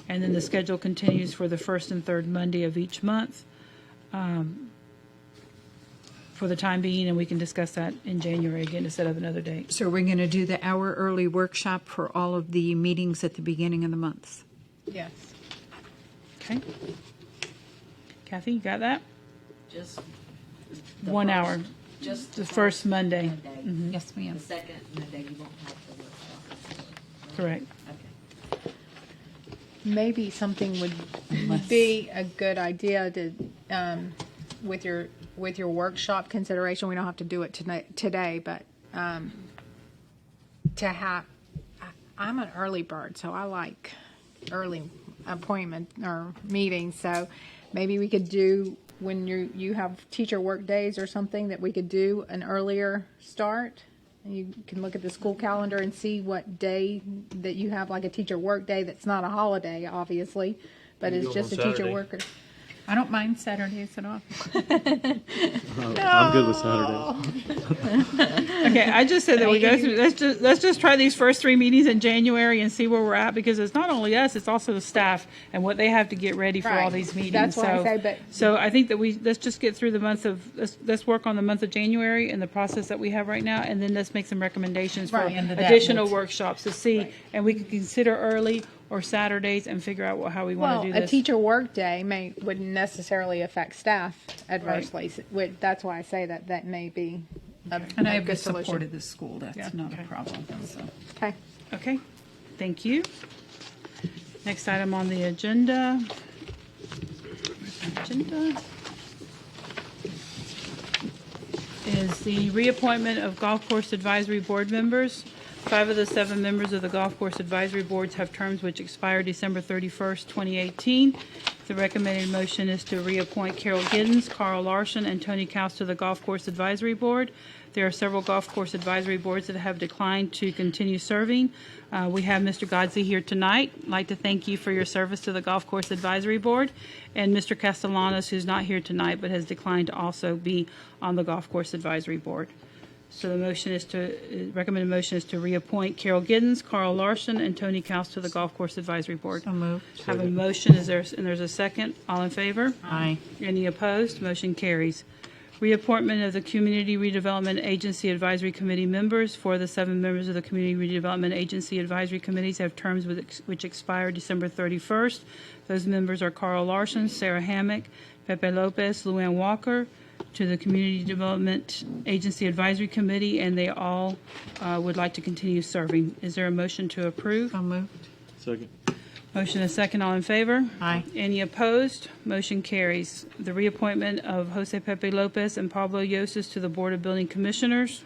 And then the schedule continues for the first and third Monday of each month for the time being, and we can discuss that in January again to set up another date. So we're going to do the hour early workshop for all of the meetings at the beginning of the month. Yes. Okay? Kathy, you got that? Just 1 hour. Just The first Monday. Monday. Yes, ma'am. The second Monday, you won't have the workshop. Correct. Okay. Maybe something would be a good idea to, with your workshop consideration, we don't have to do it today, but to have, I'm an early bird, so I like early appointment or meetings, so maybe we could do when you have teacher work days or something, that we could do an earlier start. And you can look at the school calendar and see what day that you have, like a teacher work day that's not a holiday, obviously, but You it's go just a on teacher Saturday. worker. I don't mind Saturdays at all. I'm good with Saturdays. Okay, I just said that we go through, let's just try these first 3 meetings in January and see where we're at, because it's not only us, it's also the staff and what they have to get ready for all Right. these meetings. That's what I So- say, but- So I think that let's just get through the month of, let's work on the month of January and the process that we have right now, and then let's make some recommendations for Right. And that additional will- workshops to see, and we can consider early or Saturdays and figure out how we want Well, to do a this. teacher work day wouldn't necessarily affect staff adversely. That's why I say that may be a And I a have the good support solution. of the school. That's Yeah, not okay. a problem. So. Okay. Okay, thank you. Next item on the agenda. Is the reappointment of Golf Course Advisory Board members. 5 of the 7 members of the Golf Course Advisory Boards have terms which expire December 31st, 2018. The recommended motion is to reappoint Carol Giddens, Carl Larson, and Tony Kaus to the Golf Course Advisory Board. There are several golf course advisory boards that have declined to continue serving. We have Mr. Godsey here tonight. I'd like to thank you for your service to the Golf Course Advisory Board. And Mr. Castellanos, who's not here tonight but has declined to also be on the Golf Course Advisory Board. So the motion is recommended motion is to reappoint Carol Giddens, Carl Larson, and Tony Kaus to the Golf Course Advisory Board. So moved. Have a motion, and there's a second. All in favor? Aye. Any opposed? Motion carries. Reappointment of the Community Redevelopment Agency Advisory Committee members. 4 of the 7 members of the Community Redevelopment Agency Advisory Committees have terms which expire December 31st. Those members are Carl Larson, Sarah Hammock, Pepe Lopez, Luann Walker, to the Community Development Agency Advisory Committee, and they all would like to continue serving. Is there a motion to approve? So moved. Second. Motion and second, all in favor? Aye. Any opposed? Motion carries. The reappointment of Jose Pepe Lopez and Pablo Yosas to the Board of Building Commissioners.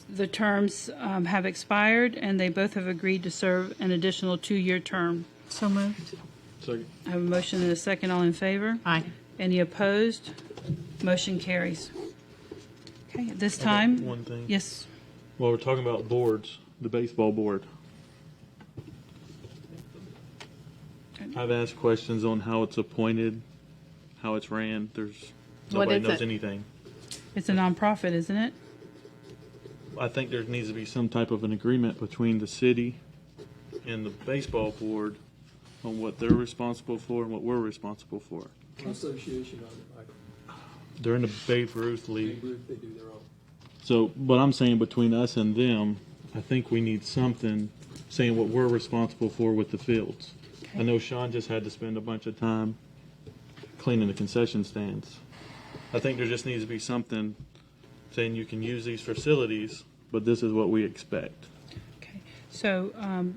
The terms have expired, and they both have agreed to serve an additional 2-year term. So moved. Second. I have a motion and a second, all in favor? Aye. Any opposed? Motion carries. Okay, at this time. One thing. Yes, Well, we're talking about boards, the baseball board. I've asked questions on how it's appointed, how it's ran. What Nobody is knows it? anything. it's a nonprofit, isn't it? I think there needs to be some type of an agreement between the city and the baseball board on what they're responsible for and what we're responsible for. An association of it, like They're in the Babe Ruth League. Babe Ruth, they do their own. So, but I'm saying between us and them, I think we need something saying what we're responsible for with the fields. I know Sean just had to spend a bunch of time cleaning the concession stands. I think there just needs to be something saying you can use these facilities, but this is what we expect. Okay, so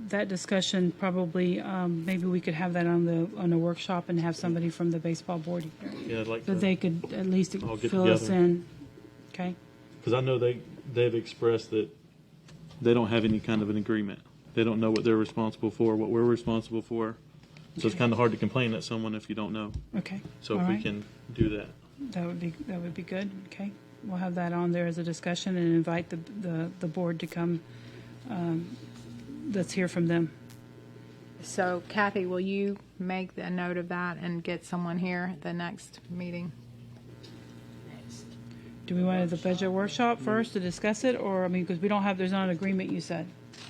that discussion probably, maybe we could have that on a workshop and have somebody from the baseball board here. Yeah, I'd like So to, they could at least All get fill us together. in. Okay, because I know they've expressed that they don't have any kind of an agreement. They don't know what they're responsible for, what we're responsible for. So it's kind of hard to complain at someone if you don't know. okay. So All if we right. can do that. That would be good, okay. We'll have that on there as a discussion and invite the board to come, let's hear from them. So Kathy, will you make a note of that and get someone here at the next meeting? Do we want the budget workshop first to discuss it, or, I mean, because there's not an agreement, you said.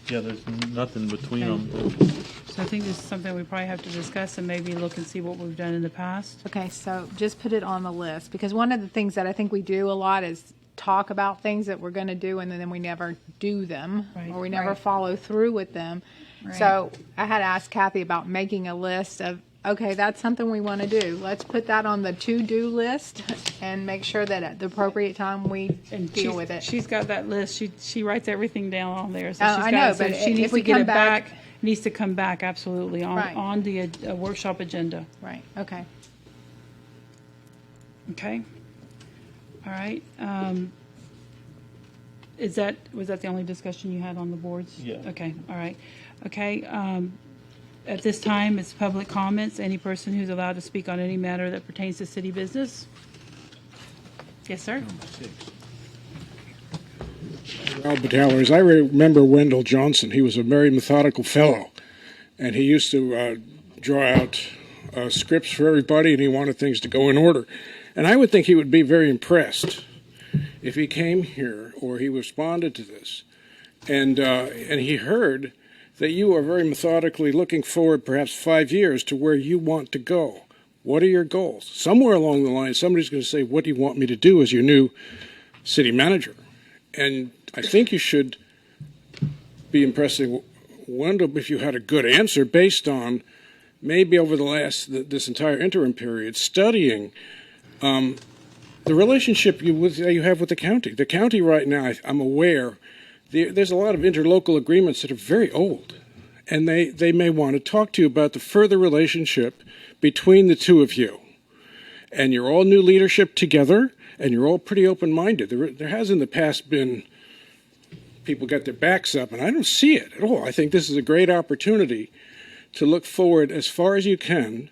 Yeah, there's nothing between Okay. them. So I think this is something we probably have to discuss and maybe look and see what we've done in the past. Okay, so just put it on the list, because one of the things that I think we do a lot is talk about things that we're going to do, and then we never do them, Right. or we never Right. follow through with them. Right. So I had asked Kathy about making a list of, okay, that's something we want to do. Let's put that on the to-do list and make sure that at the appropriate time we And deal with it. She's got that list. She writes everything down on there. So Oh, she's I got know, it. So but if she if needs we to get come it back- needs to come back absolutely Right. on the workshop agenda. Right, okay. Okay. All right. Was that the only discussion you had on the boards? Yeah. Okay, all right. Okay, At this time, it's public comments. Any person who's allowed to speak on any matter that pertains to city business. Yes, sir. Albert Howers, I remember Wendell Johnson. He was a very methodical fellow, and he used to draw out scripts for everybody, and he wanted things to go in order. And I would think he would be very impressed if he came here or he responded to this, and he heard that you are very methodically looking forward perhaps 5 years to where you want to go. What are your goals? Somewhere along the line, somebody's going to say, what do you want me to do as your new city manager? And I think you should be impressing Wendell if you had a good answer based on maybe over this entire interim period studying the relationship you have with the county. The county right now, I'm aware, there's a lot of interlocal agreements that are very old, and they may want to talk to you about the further relationship between the two of you. And you're all new leadership together, and you're all pretty open-minded. There has in the past been people got their backs up, and I don't see it at all. I think this is a great opportunity to look forward as far as you can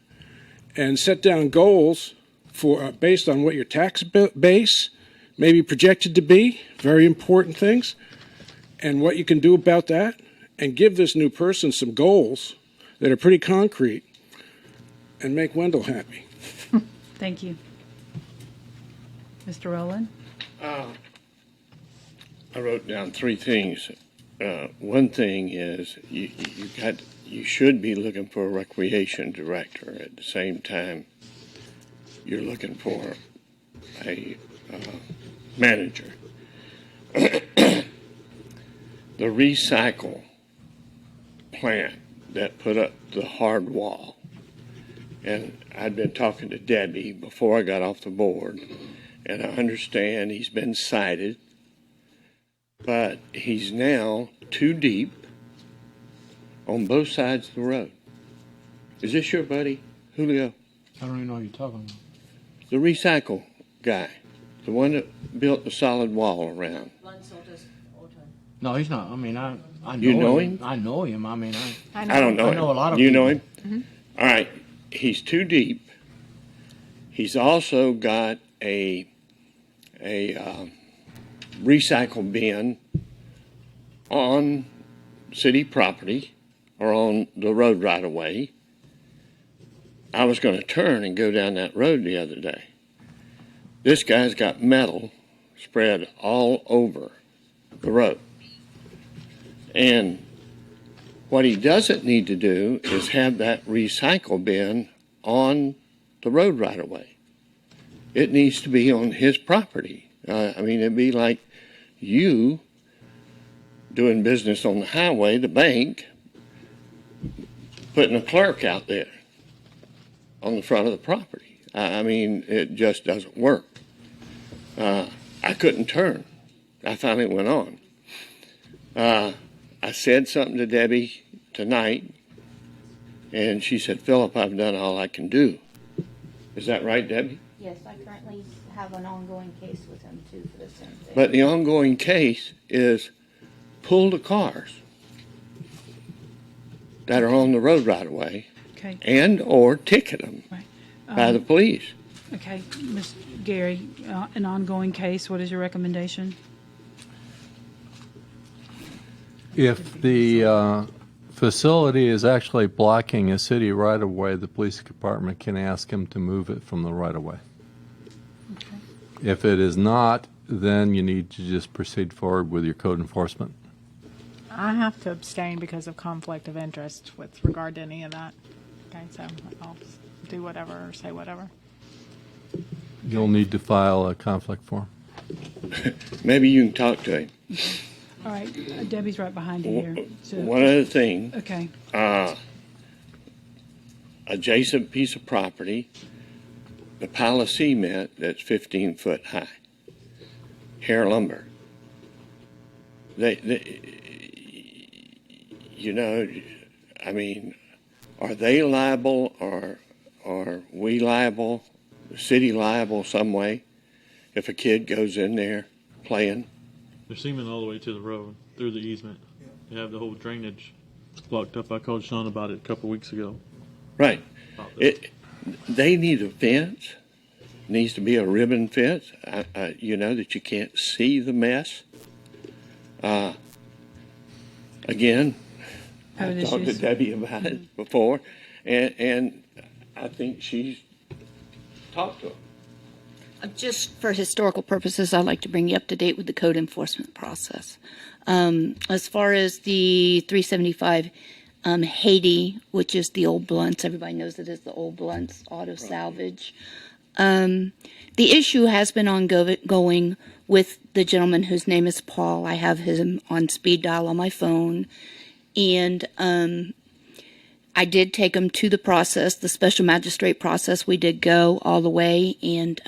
and set down goals for based on what your tax base may be projected to be, very important things, and what you can do about that, and give this new person some goals that are pretty concrete and make Wendell happy. Thank you. Mr. Rowland? I wrote down 3 things. One thing is you should be looking for a recreation director. At the same time, you're looking for a manager. The recycle plant that put up the hard wall, and I'd been talking to Debbie before I got off the board, and I understand he's been cited, but he's now too deep on both sides of the road. Is this your buddy, Julio? I don't even know what you're talking about. The recycle guy, the one that built the solid wall around. No, he's not. I mean, I know You know him? I know him. I mean, I don't know him. I know a lot of You people. know him? All right. He's too deep. He's also got a recycle bin on city property or on the road right away. I was going to turn and go down that road the other day. This guy's got metal spread all over the road. And what he doesn't need to do is have that recycle bin on the road right away. It needs to be on his property. I mean, it'd be like you doing business on the highway, the bank, putting a clerk out there on the front of the property. I mean, it just doesn't work. I couldn't turn. I finally went on. I said something to Debbie tonight, and she said, Philip, I've done all I can do. Is that right, Debbie? Yes, I currently have an ongoing case with him too for the same thing. But the ongoing case is pull the cars that are on the road right away Okay. and or ticket them Right. by the police. Okay, Ms. Gary, an ongoing case, what is your recommendation? If the facility is actually blocking a city right-of-way, the police department can ask him to move it from the right-of-way. Okay. If it is not, then you need to just proceed forward with your code enforcement. I have to abstain because of conflict of interest with regard to any of that. Okay, so I'll do whatever or say whatever. You'll need to file a conflict form. Maybe you can talk to him. All right, Debbie's right behind you here. So- One other thing, Okay, adjacent piece of property, the pile of cement that's 15 foot high, hair lumber. You know, I mean, are they liable or are we liable, the city liable some way if a kid goes in there playing? They're seaming all the way to the road through the easement. They have the whole drainage blocked up. I called Sean about it a couple weeks ago. Right. They need a fence. Needs to be a ribbon fence, you know, that you can't see the mess. Again, I talked to Debbie about it before, and I think she's talked to them. Just for historical purposes, I'd like to bring you up to date with the code enforcement process. As far as the 375 Haiti, which is the old Blunts, everybody knows it is the old Blunts auto salvage. The issue has been ongoing with the gentleman whose name is Paul. I have him on speed dial on my phone, and I did take him to the process, the special magistrate process. We did go all the way, and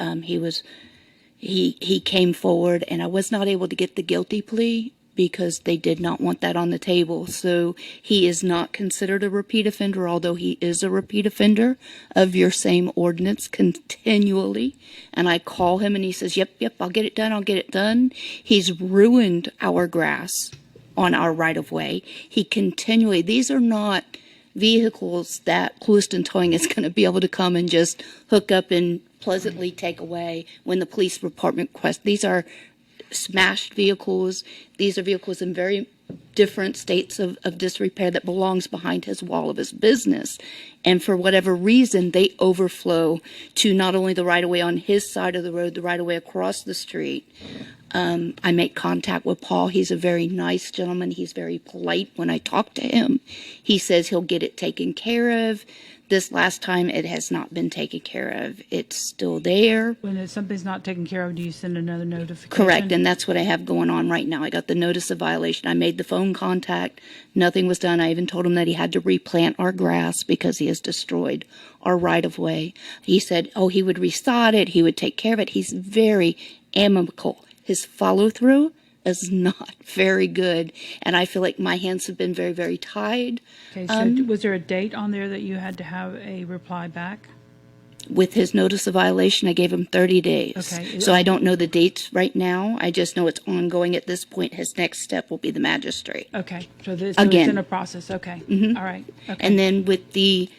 he came forward, and I was not able to get the guilty plea because they did not want that on the table. So he is not considered a repeat offender, although he is a repeat offender of your same ordinance continually. And I call him and he says, yep, I'll get it done. He's ruined our grass on our right of way. These are not vehicles that Clewiston Towing is going to be able to come and just hook up and pleasantly take away when the police department requests. These are smashed vehicles. These are vehicles in very different states of disrepair that belongs behind his wall of his business. And for whatever reason, they overflow to not only the right-of-way on his side of the road, the right-of-way across the street. I make contact with Paul. He's a very nice gentleman. He's very polite when I talk to him. He says he'll get it taken care of. This last time, it has not been taken care of. It's still there. When something's not taken care of, do you send another notification? Correct, and that's what I have going on right now. I got the notice of violation. I made the phone contact. Nothing was done. I even told him that he had to replant our grass because he has destroyed our right-of-way. He said, he would resod it. He would take care of it. He's very amicable. His follow-through is not very good, and I feel like my hands have been very, very tied. Okay, so was there a date on there that you had to have a reply back? With his notice of violation, I gave him 30 days. Okay. So I don't know the dates right now. I just know it's ongoing at this point. His next step will be the magistrate. Okay, so it's Again. in a process. Okay, all right. Okay. And then with the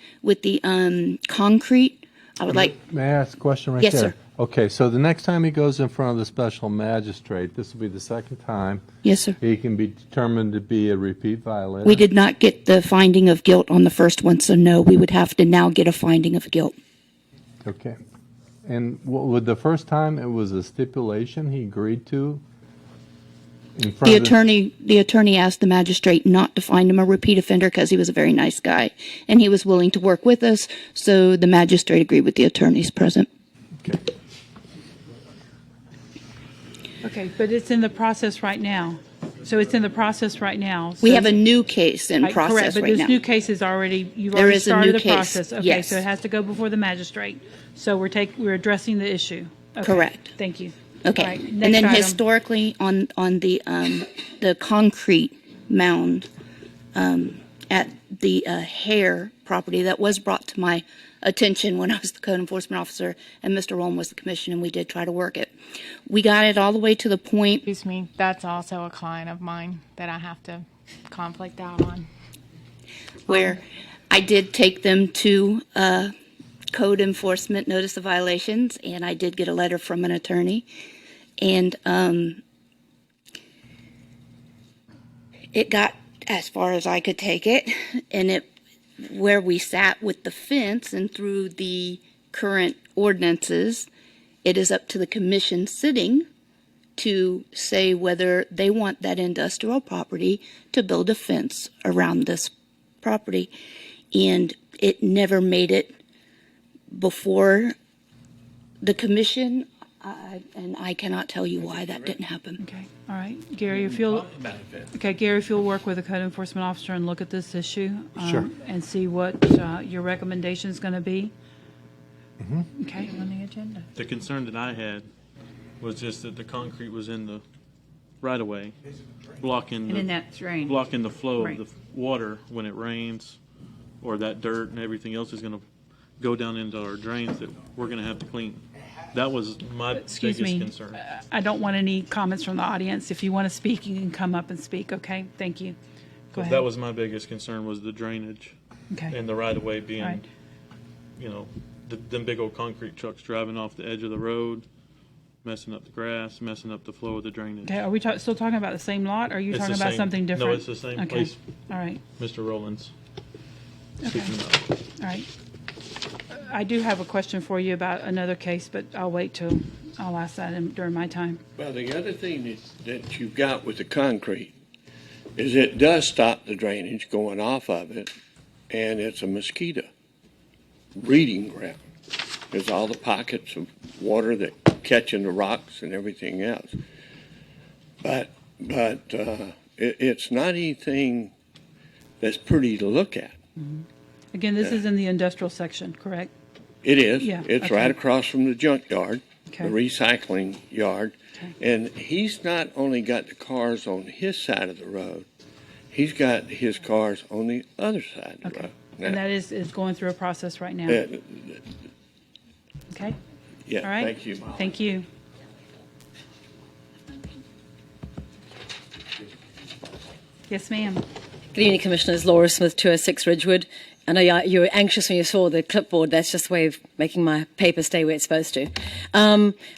concrete, I would like. May I ask a question right Yes, there? sir. Okay, so the next time he goes in front of the special magistrate, this will be the second time. Yes, sir. He can be determined to be a repeat violator. We did not get the finding of guilt on the first one, so no, we would have to now get a finding of guilt. Okay. And with the first time, it was a stipulation he agreed to? In front The of attorney asked the magistrate not to find him a repeat offender because he was a very nice guy, and he was willing to work with us, so the magistrate agreed with the attorneys present. Okay. Okay, but it's in the process right now. So it's in the process right now. We So- have a new case in Right, process correct, but right this now. new case is already, you've There already is a new started the case, process. Okay, yes. so it has to go before the magistrate. So we're addressing the issue. Okay, Correct. Thank you. Okay, All right, and next then item. historically on the concrete mound at the Hare property that was brought to my attention when I was the code enforcement officer and Mr. Rome was the commissioner, and we did try to work it. We got it all the way to the point. Excuse me, that's also a client of mine that I have to conflict out on. Where I did take them to code enforcement notice of violations, and I did get a letter from an attorney. And it got as far as I could take it, and where we sat with the fence and through the current ordinances, it is up to the commission sitting to say whether they want that industrial property to build a fence around this property. And it never made it before the commission, and I cannot tell you why that didn't happen. Okay, all right. Gary, if you'll work with the code enforcement officer and look at this issue. Sure. And see what your recommendation is going to be. Okay. On the agenda. The concern that I had was just that the concrete was in the right of way, blocking And then that's rain. blocking the flow Right. of the water when it rains, or that dirt and everything else is going to go down into our drains that we're going to have to clean. That was my Excuse biggest me. concern. I don't want any comments from the audience. If you want to speak, you can come up and speak, okay? Thank you. ahead. That was my biggest concern, was the drainage Okay. and the right of way being, Right. you know, them big old concrete trucks driving off the edge of the road, messing up the grass, messing up the flow of the drainage. Okay, are we still talking about the same lot, or are you It's talking the about same- something different? No, it's the same Okay. place, All right, Mr. Rowlands. Okay. Speaking of. all right. I do have a question for you about another case, but I'll wait till, I'll ask that during my time. Well, the other thing that you've got with the concrete is it does stop the drainage going off of it, and it's a mosquito breeding ground. There's all the pockets of water that catch in the rocks and everything else. But it's not anything that's pretty to look at. Again, this is in the industrial section, correct? It is. Yeah, It's okay. right across from the junkyard, Okay. the recycling yard. Okay. And he's not only got the cars on his side of the road, he's got his cars on the other side of the Okay. road. And Now, that is going through a process right now. Okay, yeah, all right. thank you, Molly. Thank you. Yes, ma'am. Good evening, Commissioners. Laura Smith, 206 Ridgewood. I know you were anxious when you saw the clipboard. That's just a way of making my paper stay where it's supposed to.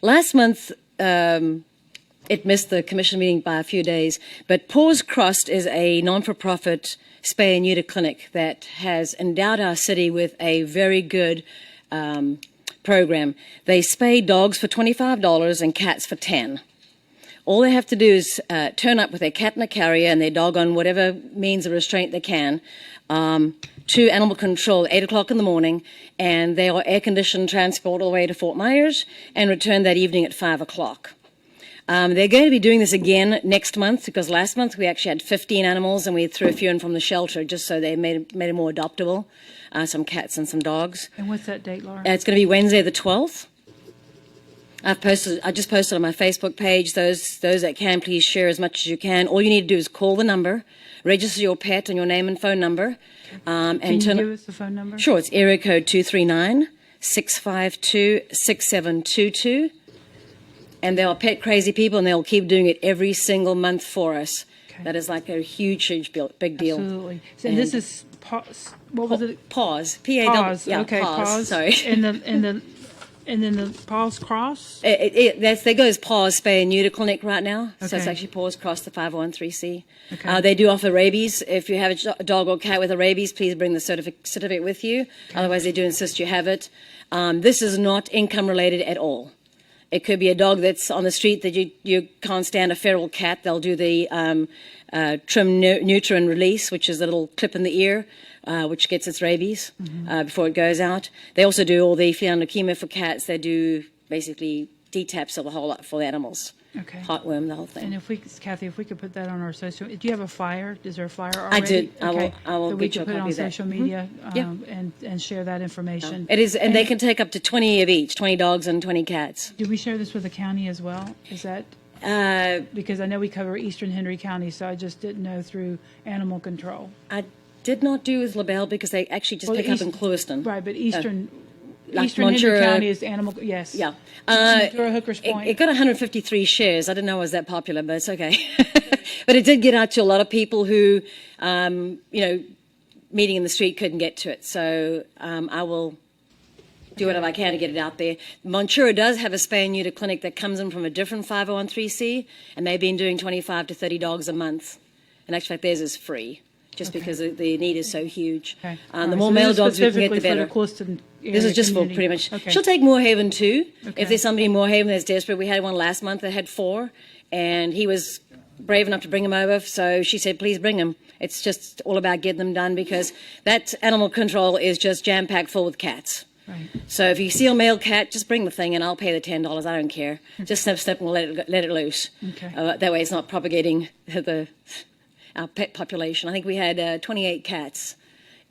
Last month, it missed the commission meeting by a few days, but Paws Crossed is a non-for-profit spay and neuter clinic that has endowed our city with a very good program. They spay dogs for $25 and cats for $10. All they have to do is turn up with their cat in a carrier and their dog on whatever means of restraint they can to animal control at 8 o'clock in the morning, and they are air-conditioned transport all the way to Fort Myers and return that evening at 5 o'clock. They're going to be doing this again next month, because last month we actually had 15 animals and we threw a few in from the shelter just so they made it more adoptable, some cats and some dogs. And what's that date, Laura? It's going to be Wednesday the 12th. I just posted on my Facebook page. Those that can, please share as much as you can. All you need to do is call the number, register your pet and your name and phone number. Can you give us the phone number? Sure, it's area code 239-652-6722. And they are pet crazy people, and they'll keep doing it every single month for us. Okay. That is like a huge big deal. Absolutely. So, and this is, what was it? Pause. P-A-W. Pause. Yeah, Okay, pause. Sorry. And then the Paws Cross? There goes Paws Spay and Neuter Clinic right now. So it's Okay. actually Paws Cross, the 501(c). Okay. They do offer rabies. If you have a dog or cat with a rabies, please bring the certificate with you. Otherwise, they do insist you have it. This is not income related at all. It could be a dog that's on the street that you can't stand, a feral cat. They'll do the trim, neuter, and release, which is a little clip in the ear, which gets its rabies before it goes out. They also do all the feline leukemia for cats. They do basically DTaps of the whole lot for the animals. Okay. Heartworm, the whole thing. And Kathy, if we could put that on our social, do you have a flyer? Is there a flyer already? I did. Okay. I will That we get you could a put it copy on of that. social media Yeah. and share that information. It is, and they can take up to 20 of each, 20 dogs and 20 cats. Do we share this with the county as well? Is that, because I know we cover Eastern Henry County, so I just didn't know through animal control. I did not do with LaBelle because they actually just Well, pick up in Clewiston. Right, but Eastern like Henry Montura- County is animal, yes. Yeah. Ventura, Hooker's Point. It got 153 shares. I didn't know it was that popular, but it's okay. But it did get out to a lot of people who, meeting in the street couldn't get to it. So I will do whatever I can to get it out there. Montura does have a spay and neuter clinic that comes in from a different 501(c), and they've been doing 25 to 30 dogs a month. And actually, theirs is free, just because the need is so huge. Okay. The All right, more so male this is dogs we can get, the specifically for better. the Clewiston This area is just community. for pretty much. Okay. She'll take Moorhaven too. Okay. If there's somebody in Moorhaven that's desperate, we had one last month that had 4, and he was brave enough to bring him over. So she said, "Please bring him." It's just all about getting them done because that animal control is just jam packed full with cats. Right. So if you see a male cat, just bring the thing, and I'll pay the $10. I don't care. Just snip, and let it loose. Okay. That way, it's not propagating our pet population. I think we had 28 cats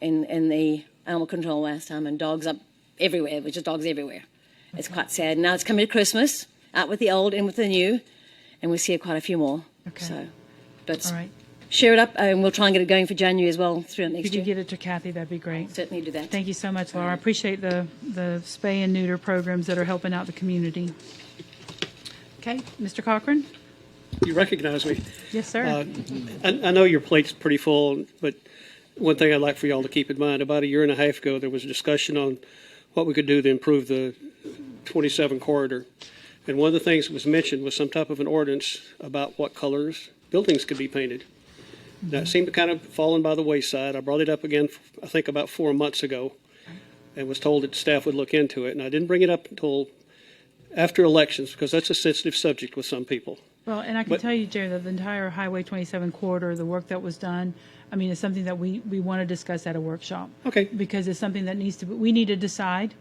in the animal control last time, and dogs up everywhere, which is dogs everywhere. Okay. It's quite sad. Now it's coming to Christmas, out with the old, in with the new, and we see quite a few more. Okay. So, but All right. share it up, and we'll try and get it going for January as well through If next you year. could get it to Kathy, that'd be great. Certainly do that. Thank you so much, Laura. I appreciate the spay and neuter programs that are helping out the community. Okay, Mr. Cochran? you recognize me. Yes, sir. I know your plate's pretty full, but one thing I'd like for y'all to keep in mind, about a year and a half ago, there was a discussion on what we could do to improve the 27 corridor. And one of the things that was mentioned was some type of an ordinance about what colors buildings could be painted. That seemed to kind of fallen by the wayside. I brought it up again, I think about 4 months ago, and was told that staff would look into it. And I didn't bring it up until after elections, because that's a sensitive subject with some people. Well, and I can But- tell you, Jerry, that the entire Highway 27 corridor, the work that was done, I mean, it's something that we want to discuss at a workshop. Okay. Because it's something that we need to decide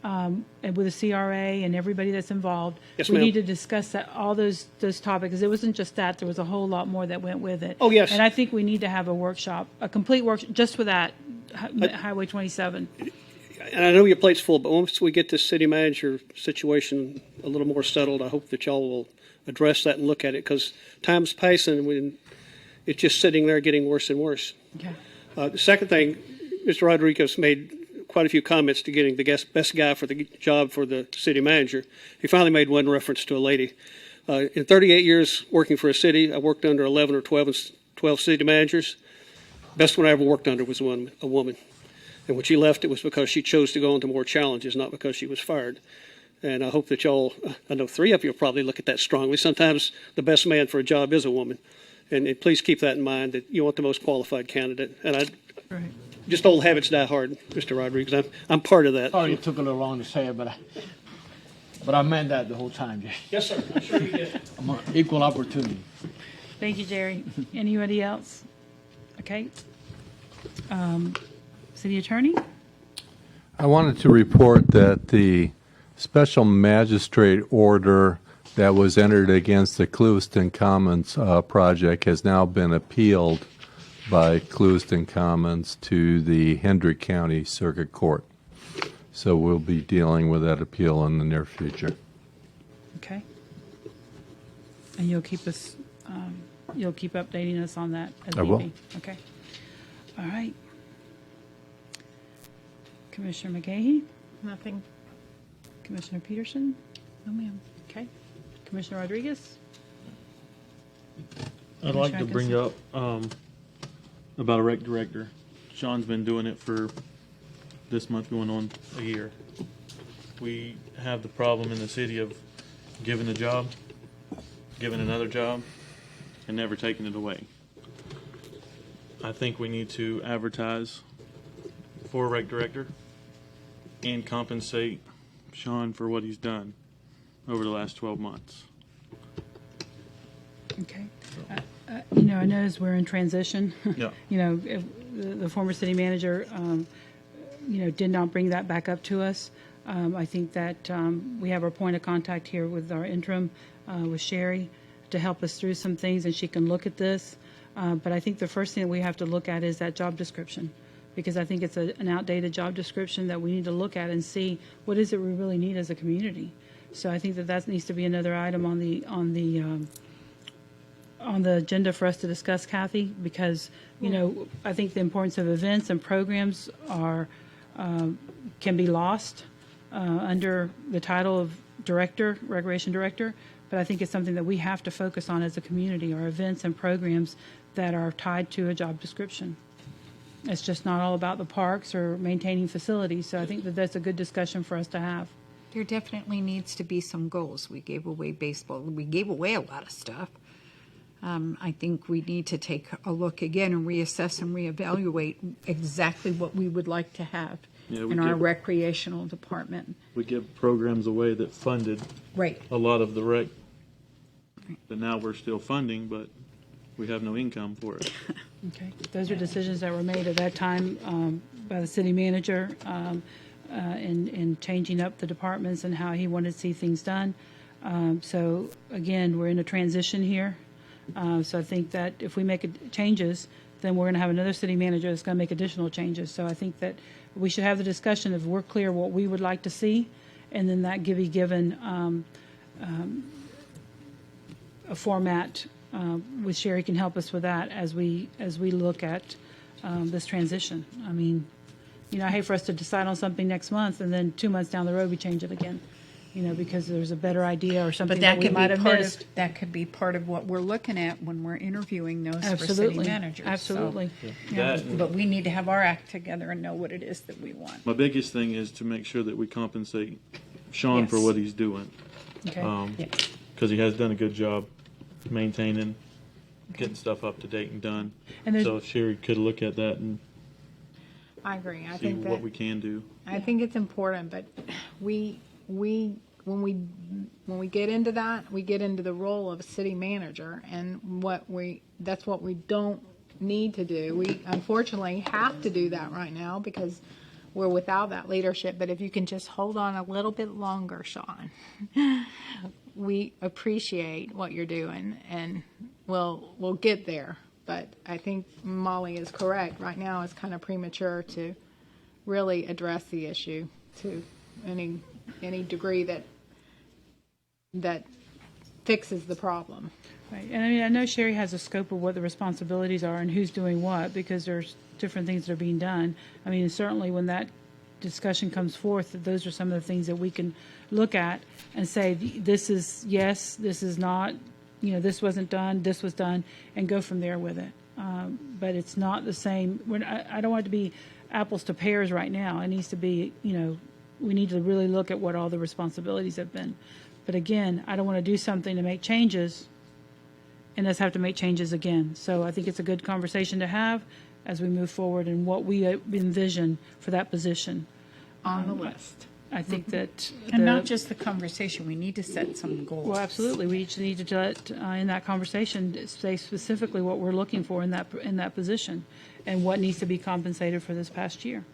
and with the CRA and everybody that's involved. Yes, we ma'am. need to discuss that, all those topics, because it wasn't just that, there was a whole lot more that went with it. Oh, yes. And I think we need to have a workshop, a complete workshop, just for that, Highway 27. And I know your plate's full, but once we get this city manager situation a little more settled, I hope that y'all will address that and look at it, because time's passing when it's just sitting there getting worse and worse. Okay. The second thing, Mr. Rodriguez made quite a few comments to getting the best guy for the job for the city manager. He finally made one reference to a lady. In 38 years working for a city, I worked under 11 or 12 city managers. Best one I ever worked under was a woman. And when she left, it was because she chose to go into more challenges, not because she was fired. And I hope that y'all, I know 3 of you will probably look at that strongly. Sometimes the best man for a job is a woman. And please keep that in mind, that you want the most qualified candidate. And Right. just old habits die hard, Mr. Rodriguez. I'm part of that. Sorry it took a little long to say it, but I meant that the whole time. Yes, sir. I'm sure you did. I'm on equal opportunity. Thank you, Jerry. Anybody else? Okay. City Attorney? I wanted to report that the special magistrate order that was entered against the Clewiston Commons project has now been appealed by Clewiston Commons to the Hendrick County Circuit Court. So we'll be dealing with that appeal in the near future. Okay. And you'll keep us, you'll keep updating us on that as I need will. be. Okay. All right. Commissioner McGahey? Nothing. Commissioner Peterson? No, ma'am. Okay. Commissioner Rodriguez? I'd like to Commissioner bring up about a rec director. Sean's been doing it for this month going on a year. We have the problem in the city of giving a job, giving another job, and never taking it away. I think we need to advertise for a rec director and compensate Sean for what he's done over the last 12 months. Okay. You know, I notice we're in transition. Yeah. You know, if the former city manager, you know, did not bring that back up to us. I think that we have our point of contact here with our interim, with Sherry, to help us through some things, and she can look at this. But I think the first thing that we have to look at is that job description, because I think it's an outdated job description that we need to look at and see what is it we really need as a community. So I think that needs to be another item on the agenda for us to discuss, Kathy, because, you know, I think the importance of events and programs are can be lost under the title of director, recreation director, but I think it's something that we have to focus on as a community, our events and programs that are tied to a job description. It's just not all about the parks or maintaining facilities, so I think that that's a good discussion for us to have. There definitely needs to be some goals. We gave away baseball. We gave away a lot of stuff. I think we need to take a look again and reassess and reevaluate exactly what we would like to have Yeah, we in our give- recreational department. We give programs away that funded Right. a lot of the rec that now we're still funding, but we have no income for it. Okay. Those are decisions that were made at that time by the city manager in changing up the departments and how he wanted to see things done. So again, we're in a transition here. So I think that if we make changes, then we're going to have another city manager that's going to make additional changes. So I think that we should have the discussion if we're clear what we would like to see, and then that be given a format. With Sherry can help us with that as we look at this transition. I mean, you know, I hate for us to decide on something next month and then 2 months down the road we change it again. because there's a better idea or something But that that we could might be have part missed. of, that could be part of what we're looking at when we're interviewing those for city Absolutely. managers. So, Absolutely. yeah, That- but we need to have our act together and know what it is that we want. My biggest thing is to make sure that we compensate Sean for Yes. what he's doing. Okay. Yes. Because he has done a good job maintaining, getting stuff up to date and done. And there's- So if Sherry could look at that and I agree. I see think what that we can do. I think it's important, but we when we get into that, we get into the role of a city manager, and that's what we don't need to do. We unfortunately have to do that right now because we're without that leadership. But if you can just hold on a little bit longer, Sean, we appreciate what you're doing, and we'll get there. But I think Molly is correct. Right now, it's kind of premature to really address the issue to any degree that fixes the problem. Right. And I mean, I know Sherry has a scope of what the responsibilities are and who's doing what, because there's different things that are being done. I mean, certainly when that discussion comes forth, those are some of the things that we can look at and say, this is yes, this is not, this wasn't done, this was done, and go from there with it. But it's not the same. I don't want it to be apples to pears right now. It needs to be, we need to really look at what all the responsibilities have been. But again, I don't want to do something to make changes and us have to make changes again. So I think it's a good conversation to have as we move forward and what we envision for that position. On the list. I think that And not just the conversation, we need to set some goals. well, absolutely. We each need to let, in that conversation, say specifically what we're looking for in that position and what needs to be compensated for this past year.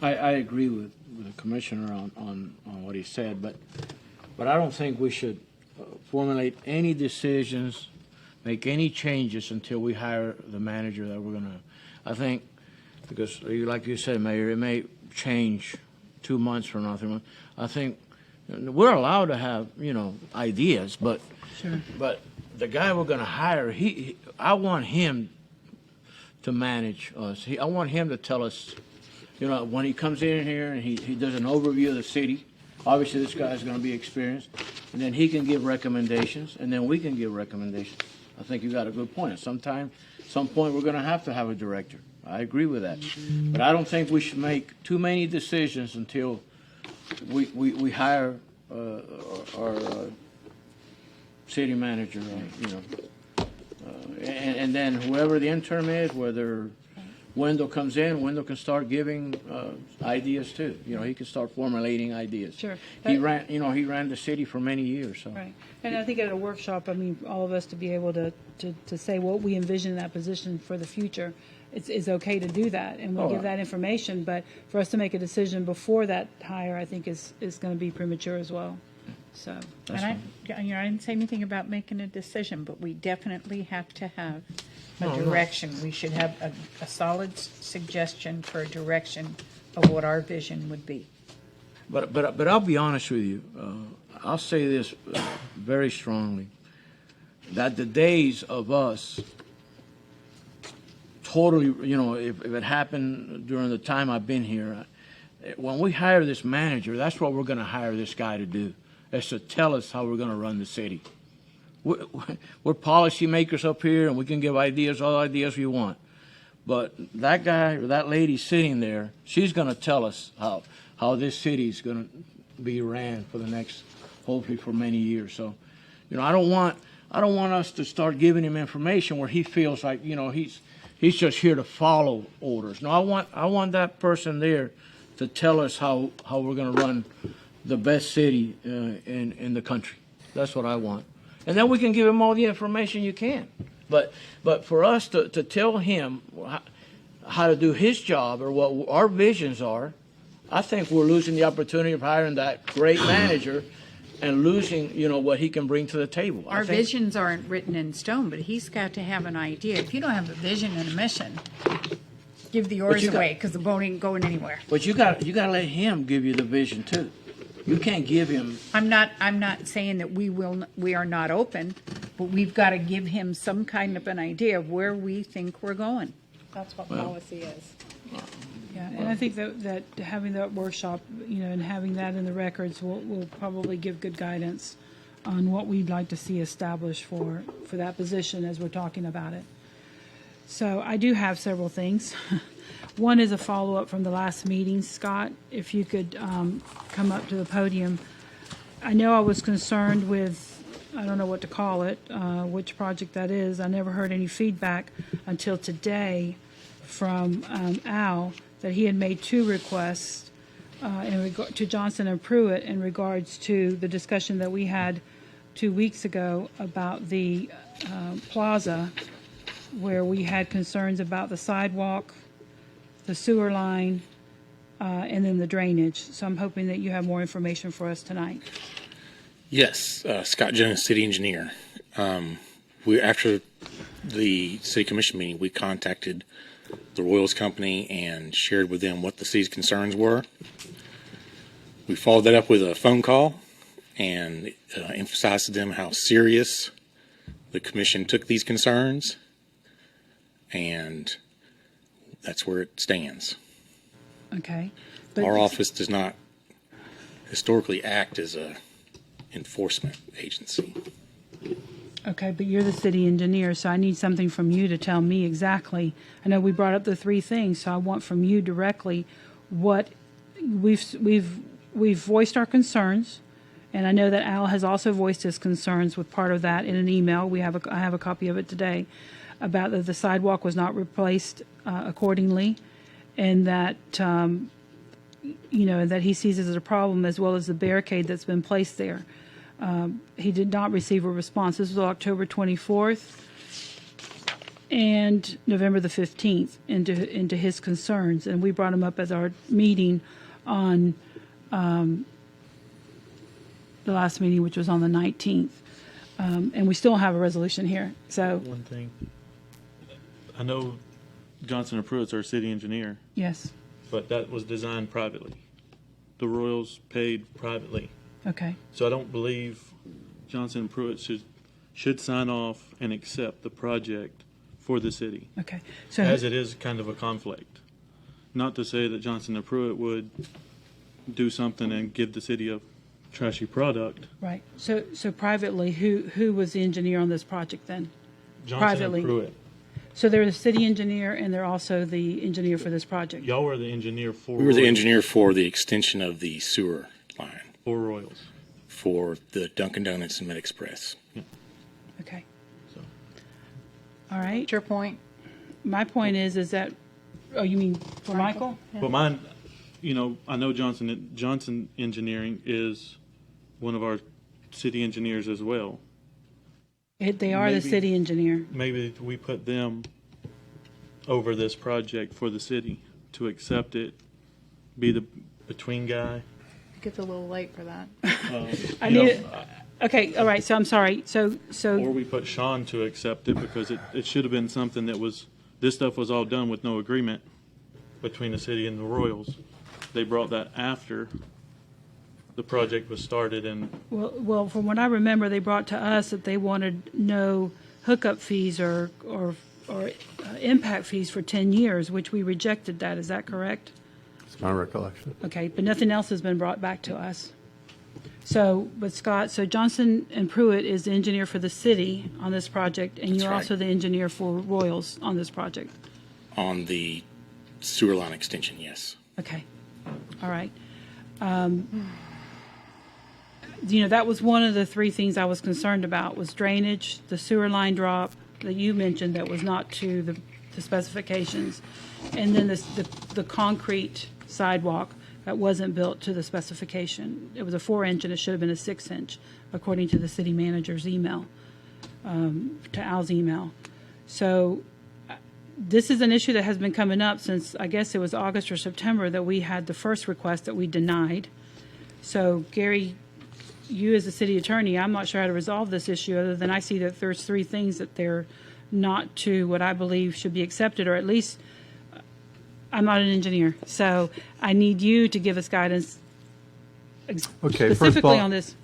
I agree with the commissioner on what he said, but I don't think we should formulate any decisions, make any changes until we hire the manager that we're going to. I think, because like you said, Mayor, it may change 2 months from now, 3 months. I think we're allowed to have, ideas, but Sure. but the guy we're going to hire, I want him to manage us. I want him to tell us, when he comes in here and he does an overview of the city. Obviously, this guy's going to be experienced, and then he can give recommendations, and then we can give recommendations. I think you got a good point. At some point, we're going to have a director. I agree with that, but I don't think we should make too many decisions until we hire our city manager. And then whoever the interim is, whether Wendell comes in, Wendell can start giving ideas too. He can start formulating ideas. Sure. He ran the city for many years. So. Right. And I think at a workshop, all of us to be able to say what we envision in that position for the future, it's okay to do that. And we'll give that information. But for us to make a decision before that hire, I think is going to be premature as well. So. And I didn't say anything about making a decision, but we definitely have to have a direction. We should have a solid suggestion for a direction of what our vision would be. But I'll be honest with you. I'll say this very strongly, that the days of us totally, if it happened during the time I've been here, when we hire this manager, that's what we're going to hire this guy to do, is to tell us how we're going to run the city. We're policy makers up here, and we can give ideas, all ideas we want. But that guy or that lady sitting there, she's going to tell us how this city is going to be ran for the next, hopefully for many years. So, I don't want us to start giving him information where he feels like he's just here to follow orders. No, I want that person there to tell us how we're going to run the best city in the country. That's what I want. And then we can give him all the information you can. But for us to tell him how to do his job or what our visions are, I think we're losing the opportunity of hiring that great manager and losing, what he can bring to the table. Our visions aren't written in stone, but he's got to have an idea. If you don't have a vision and a mission, give the oars away because the boat ain't going anywhere. But you got to let him give you the vision too. You can't give him. I'm not saying that we are not open, but we've got to give him some kind of an idea of where we think we're going. That's what policy is. Yeah, and I think that having that workshop, and having that in the records will probably give good guidance on what we'd like to see established for that position as we're talking about it. So I do have several things. One is a follow-up from the last meeting. Scott, if you could come up to the podium. I know I was concerned with, I don't know what to call it, which project that is. I never heard any feedback until today from Al that he had made 2 requests to Johnson and Pruitt in regards to the discussion that we had 2 weeks ago about the plaza, where we had concerns about the sidewalk, the sewer line, and then the drainage. So I'm hoping that you have more information for us tonight. Yes, Scott Jones, city engineer. After the city commission meeting, we contacted the Royals Company and shared with them what the city's concerns were. We followed that up with a phone call and emphasized to them how serious the commission took these concerns, and that's where it stands. Okay. Our office does not historically act as a enforcement agency. Okay, but you're the city engineer, so I need something from you to tell me exactly. I know we brought up the 3 things, so I want from you directly what we've voiced our concerns, and I know that Al has also voiced his concerns with part of that in an email. I have a copy of it today about that the sidewalk was not replaced accordingly, and that that he sees it as a problem, as well as the barricade that's been placed there. He did not receive a response. This was October 24th and November the 15th into his concerns, and we brought him up at our meeting on the last meeting, which was on the 19th, and we still have a resolution here. So one thing, I know Johnson and Pruitt's our city engineer. Yes. But that was designed privately. The Royals paid privately. Okay. So I don't believe Johnson and Pruitt should sign off and accept the project for the city. Okay. So as it is kind of a conflict. Not to say that Johnson and Pruitt would do something and give the city a trashy product. Right. So privately, who was the engineer on this project then? Johnson Privately. and Pruitt. So they're the city engineer, and they're also the engineer for this project. Y'all were the engineer for. We were the engineer for the extension of the sewer line. For Royals. For the Dunkin' Donuts and Mid Express. Yeah. Okay. So. All right. What's your point? My point is that. Oh, you mean for Michael? Yeah. But mine, I know Johnson Engineering is one of our city engineers as well. They are the city engineer. Maybe we put them over this project for the city to accept it, be the between guy. It gets a little late for that. I need it. Okay, all right, so I'm sorry. So. Or we put Sean to accept it, because it should have been something that was, this stuff was all done with no agreement between the city and the Royals. They brought that after the project was started, and Well, from what I remember, they brought to us that they wanted no hookup fees or impact fees for 10 years, which we rejected that. Is that correct? It's my recollection. Okay, but nothing else has been brought back to us. So, but Scott, so Johnson and Pruitt is the engineer for the city on this project, and That's you're right. also the engineer for Royals on this project. On the sewer line extension, yes. Okay, all right. That was one of the 3 things I was concerned about, was drainage, the sewer line drop that you mentioned that was not to the specifications, and then the concrete sidewalk that wasn't built to the specification. It was a 4-inch and it should have been a 6-inch, according to the city manager's email, to Al's email. So this is an issue that has been coming up since, I guess it was August or September, that we had the first request that we denied. So Gary, you as the city attorney, I'm not sure how to resolve this issue, other than I see that there's 3 things that they're not to what I believe should be accepted, or at least I'm not an engineer, so I need you to give us guidance Okay, first of specifically all, on this.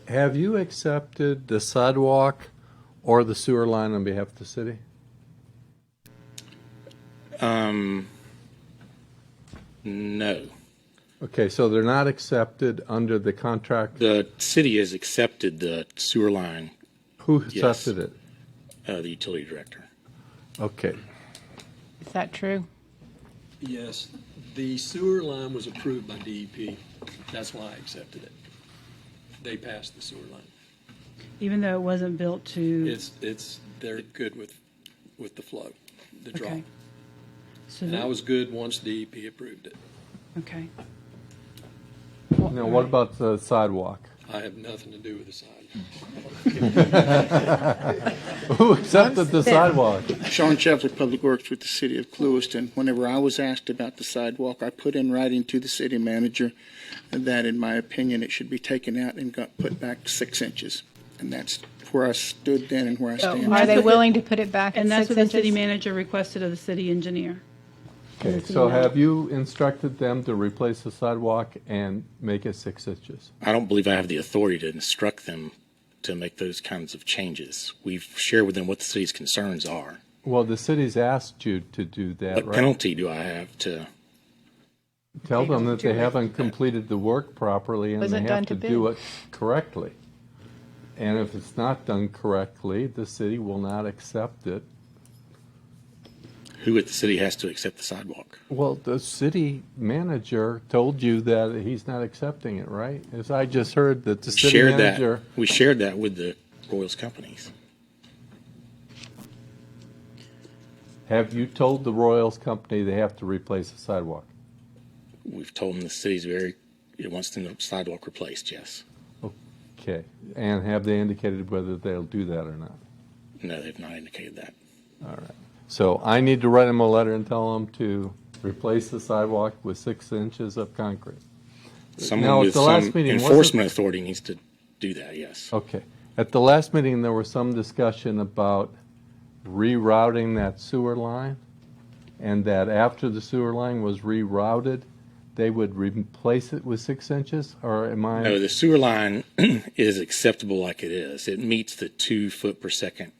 Have you accepted the sidewalk or the sewer line on behalf of the city? No. Okay, so they're not accepted under the contract? The city has accepted the sewer line. Who Yes. accepted it? The utility director. Okay. Is that true? Yes, the sewer line was approved by DEP. That's why I accepted it. They passed the sewer line. Even though it wasn't built to, They're good with the flow, the draw. okay. So, And I was good once DEP approved it. okay. Now, what about the sidewalk? I have nothing to do with the side. Who accepted the sidewalk? Sean Chevlick, Public Works with the City of Clewiston. Whenever I was asked about the sidewalk, I put in writing to the city manager that, in my opinion, it should be taken out and got put back 6 inches. And that's where I stood then and where I stand. Are they willing to put it back And at that's 6 what the city inches? manager requested of the city engineer. Okay, so have you instructed them to replace the sidewalk and make it 6 inches? I don't believe I have the authority to instruct them to make those kinds of changes. We've shared with them what the city's concerns are. Well, the city's asked you to do that, What right? penalty do I have to? Tell them that do they it. haven't completed the work properly and Wasn't they done have to to do bid. it correctly. And if it's not done correctly, the city will not accept it. Who at the city has to accept the sidewalk? Well, the city manager told you that he's not accepting it, right? As I just heard that the city Shared manager. that. We shared that with the Royals companies. Have you told the Royals company they have to replace the sidewalk? We've told them the city's it wants the sidewalk replaced, yes. Okay. And have they indicated whether they'll do that or not? No, they've not indicated that. All right. So I need to write them a letter and tell them to replace the sidewalk with 6 inches of concrete. Someone Now, at with the last some meeting, wasn't- enforcement authority needs to do that, yes. Okay. At the last meeting, there was some discussion about rerouting that sewer line, and that after the sewer line was rerouted, they would replace it with 6 inches, or am I? No, the sewer line is acceptable like it is. It meets the 2 foot per second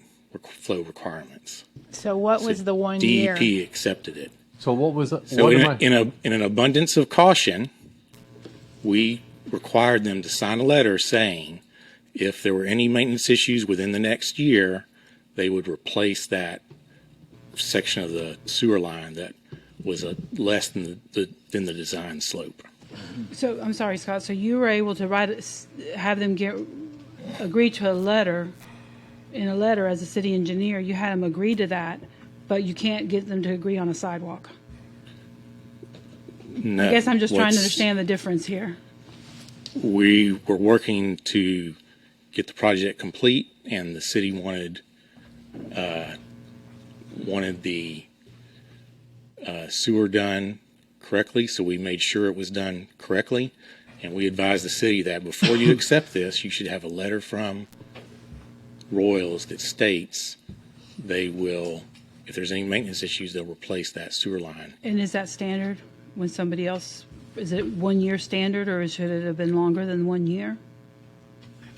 flow requirements. So what was the 1 DEP year? accepted it. So what was it? So what in, am a, I- in, a, in an abundance of caution, we required them to sign a letter saying if there were any maintenance issues within the next year, they would replace that section of the sewer line that was less than the design slope. So, I'm sorry, Scott, so you were able to have them agree to a letter, in a letter as a city engineer, you had them agree to that, but you can't get them to agree on a sidewalk? No, I guess I'm just trying to what's- understand the difference here. We were working to get the project complete, and the city wanted the sewer done correctly, so we made sure it was done correctly. And we advised the city that before you accept this, you should have a letter from Royals that states they will, if there's any maintenance issues, they'll replace that sewer line. And is that standard when somebody else, is it 1 year standard, or should it have been longer than 1 year?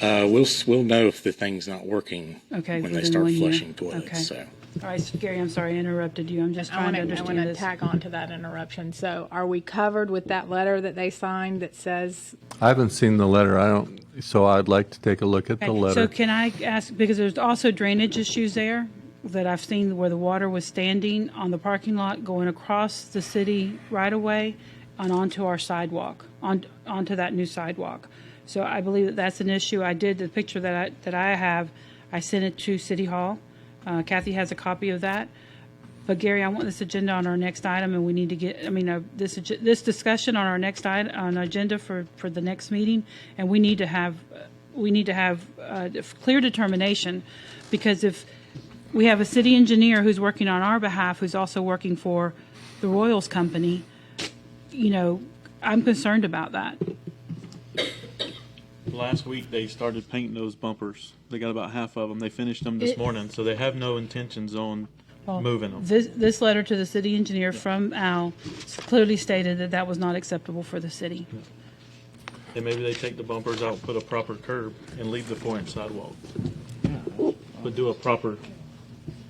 We'll know if the thing's not working Okay, when they within start 1 year. flushing toilets. Okay. So. All right, so Gary, I'm sorry I interrupted you. I'm just trying to I understand want to this. tag on to that interruption. So are we covered with that letter that they signed that says, I haven't seen the letter. So I'd like to take a look at the Okay, letter. so can I ask, because there's also drainage issues there that I've seen where the water was standing on the parking lot going across the city right away and onto our sidewalk, onto that new sidewalk. So I believe that that's an issue. I did the picture that I have, I sent it to City Hall. Kathy has a copy of that. But Gary, I want this agenda on our next item, and we need to get, this discussion on our next item, on agenda for the next meeting, and we need to have clear determination, because if we have a city engineer who's working on our behalf, who's also working for the Royals company, I'm concerned about that. Last week, they started painting those bumpers. They got about half of them. They finished them this morning, so they have no intentions on moving them. This letter to the city engineer from Al clearly stated that was not acceptable for the city. And maybe they take the bumpers out, put a proper curb, and leave the 4-inch sidewalk. But do a proper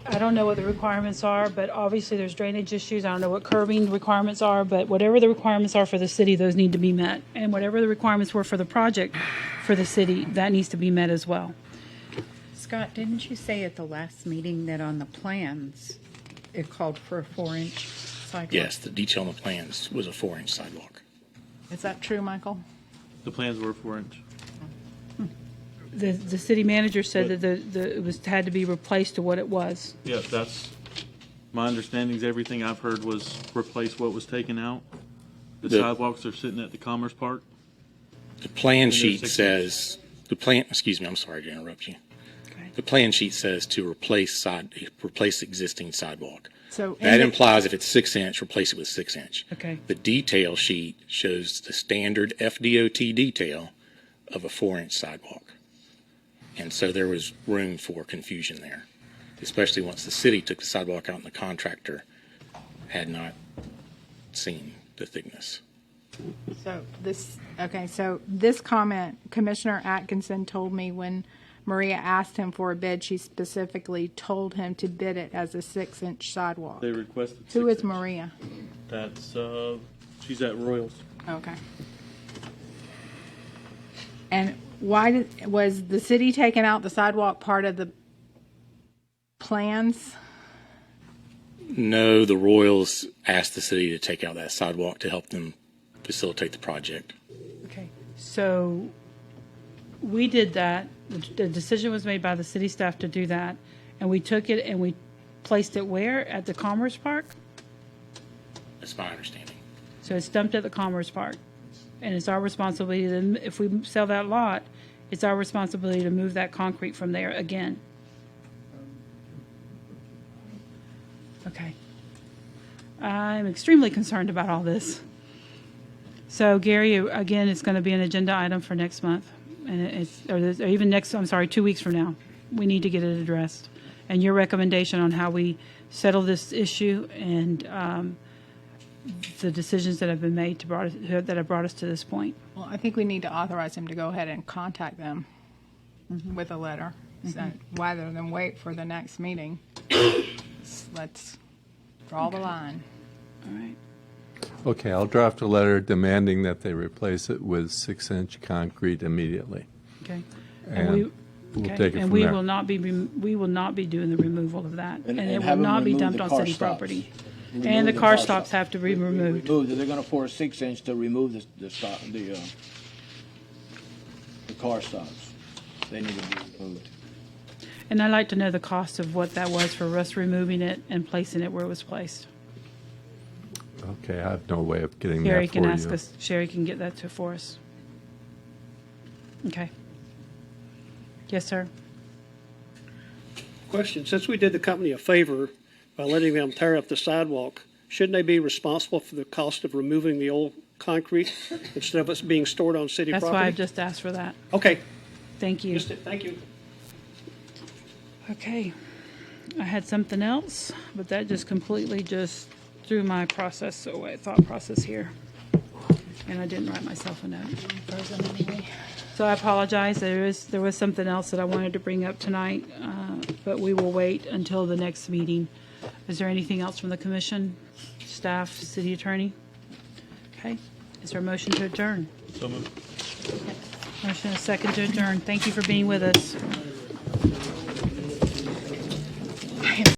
I don't know what the requirements are, but obviously there's drainage issues. I don't know what curbing requirements are, but whatever the requirements are for the city, those need to be met. And whatever the requirements were for the project for the city, that needs to be met as well. Scott, didn't you say at the last meeting that on the plans it called for a 4-inch sidewalk? Yes, the detail on the plans was a 4-inch sidewalk. Is that true, Michael? The plans were 4-inch. The city manager said that it was had to be replaced to what it was. Yeah, that's my understanding. Is everything I've heard was replace what was taken out. The sidewalks are sitting at the Commerce Park. The plan sheet says excuse me, I'm sorry to interrupt you. Okay. The plan sheet says to replace existing sidewalk. So That implies if it's 6-inch, replace it with 6-inch. Okay. The detail sheet shows the standard FDOT detail of a 4-inch sidewalk. And so there was room for confusion there, especially once the city took the sidewalk out and the contractor had not seen the thickness. So this comment, Commissioner Atkinson told me when Maria asked him for a bid, she specifically told him to bid it as a 6-inch sidewalk. They requested. Who is 6-inch. Maria? That's she's at Royals. Okay. And why was the city taking out the sidewalk part of the plans? No, the Royals asked the city to take out that sidewalk to help them facilitate the project. Okay. So we did that. The decision was made by the city staff to do that, and we took it and we placed it where? At the Commerce Park? That's my understanding. So it's dumped at the Commerce Park. And it's our responsibility, then if we sell that lot, it's our responsibility to move that concrete from there again. Okay. I'm extremely concerned about all this. So Gary, again, it's going to be an agenda item for next month. And or even next, 2 weeks from now. We need to get it addressed. And your recommendation on how we settle this issue and the decisions that have been made that have brought us to this point. Well, I think we need to authorize him to go ahead and contact them with a letter, rather than wait for the next meeting. Let's draw the line. All right. Okay, I'll draft a letter demanding that they replace it with 6-inch concrete immediately. Okay. And we'll take it and from we there. will not be doing the removal of that, and it will have them not be remove dumped the on car city stops. property. Remove And the the car car stops stops. have to be removed. They're going to pour a 6-inch to remove the car stops. They need to be removed. And I'd like to know the cost of what that was for us removing it and placing it where it was placed. Okay, I have no way of getting Sherry that can for ask you. us. Sherry can get that for us. Okay. Yes, sir. Question, since we did the company a favor by letting them tear up the sidewalk, shouldn't they be responsible for the cost of removing the old concrete instead of us being stored on city That's property? why I've just asked for that. Okay. Thank you. Thank you. Okay. I had something else, but that just completely just threw my thought process here. And I didn't write myself a note. So I apologize. There was something else that I wanted to bring up tonight, but we will wait until the next meeting. Is there anything else from the commission, staff, city attorney? Okay. Is there a motion to adjourn? So moved. Motion and a second to adjourn. Thank you for being with us.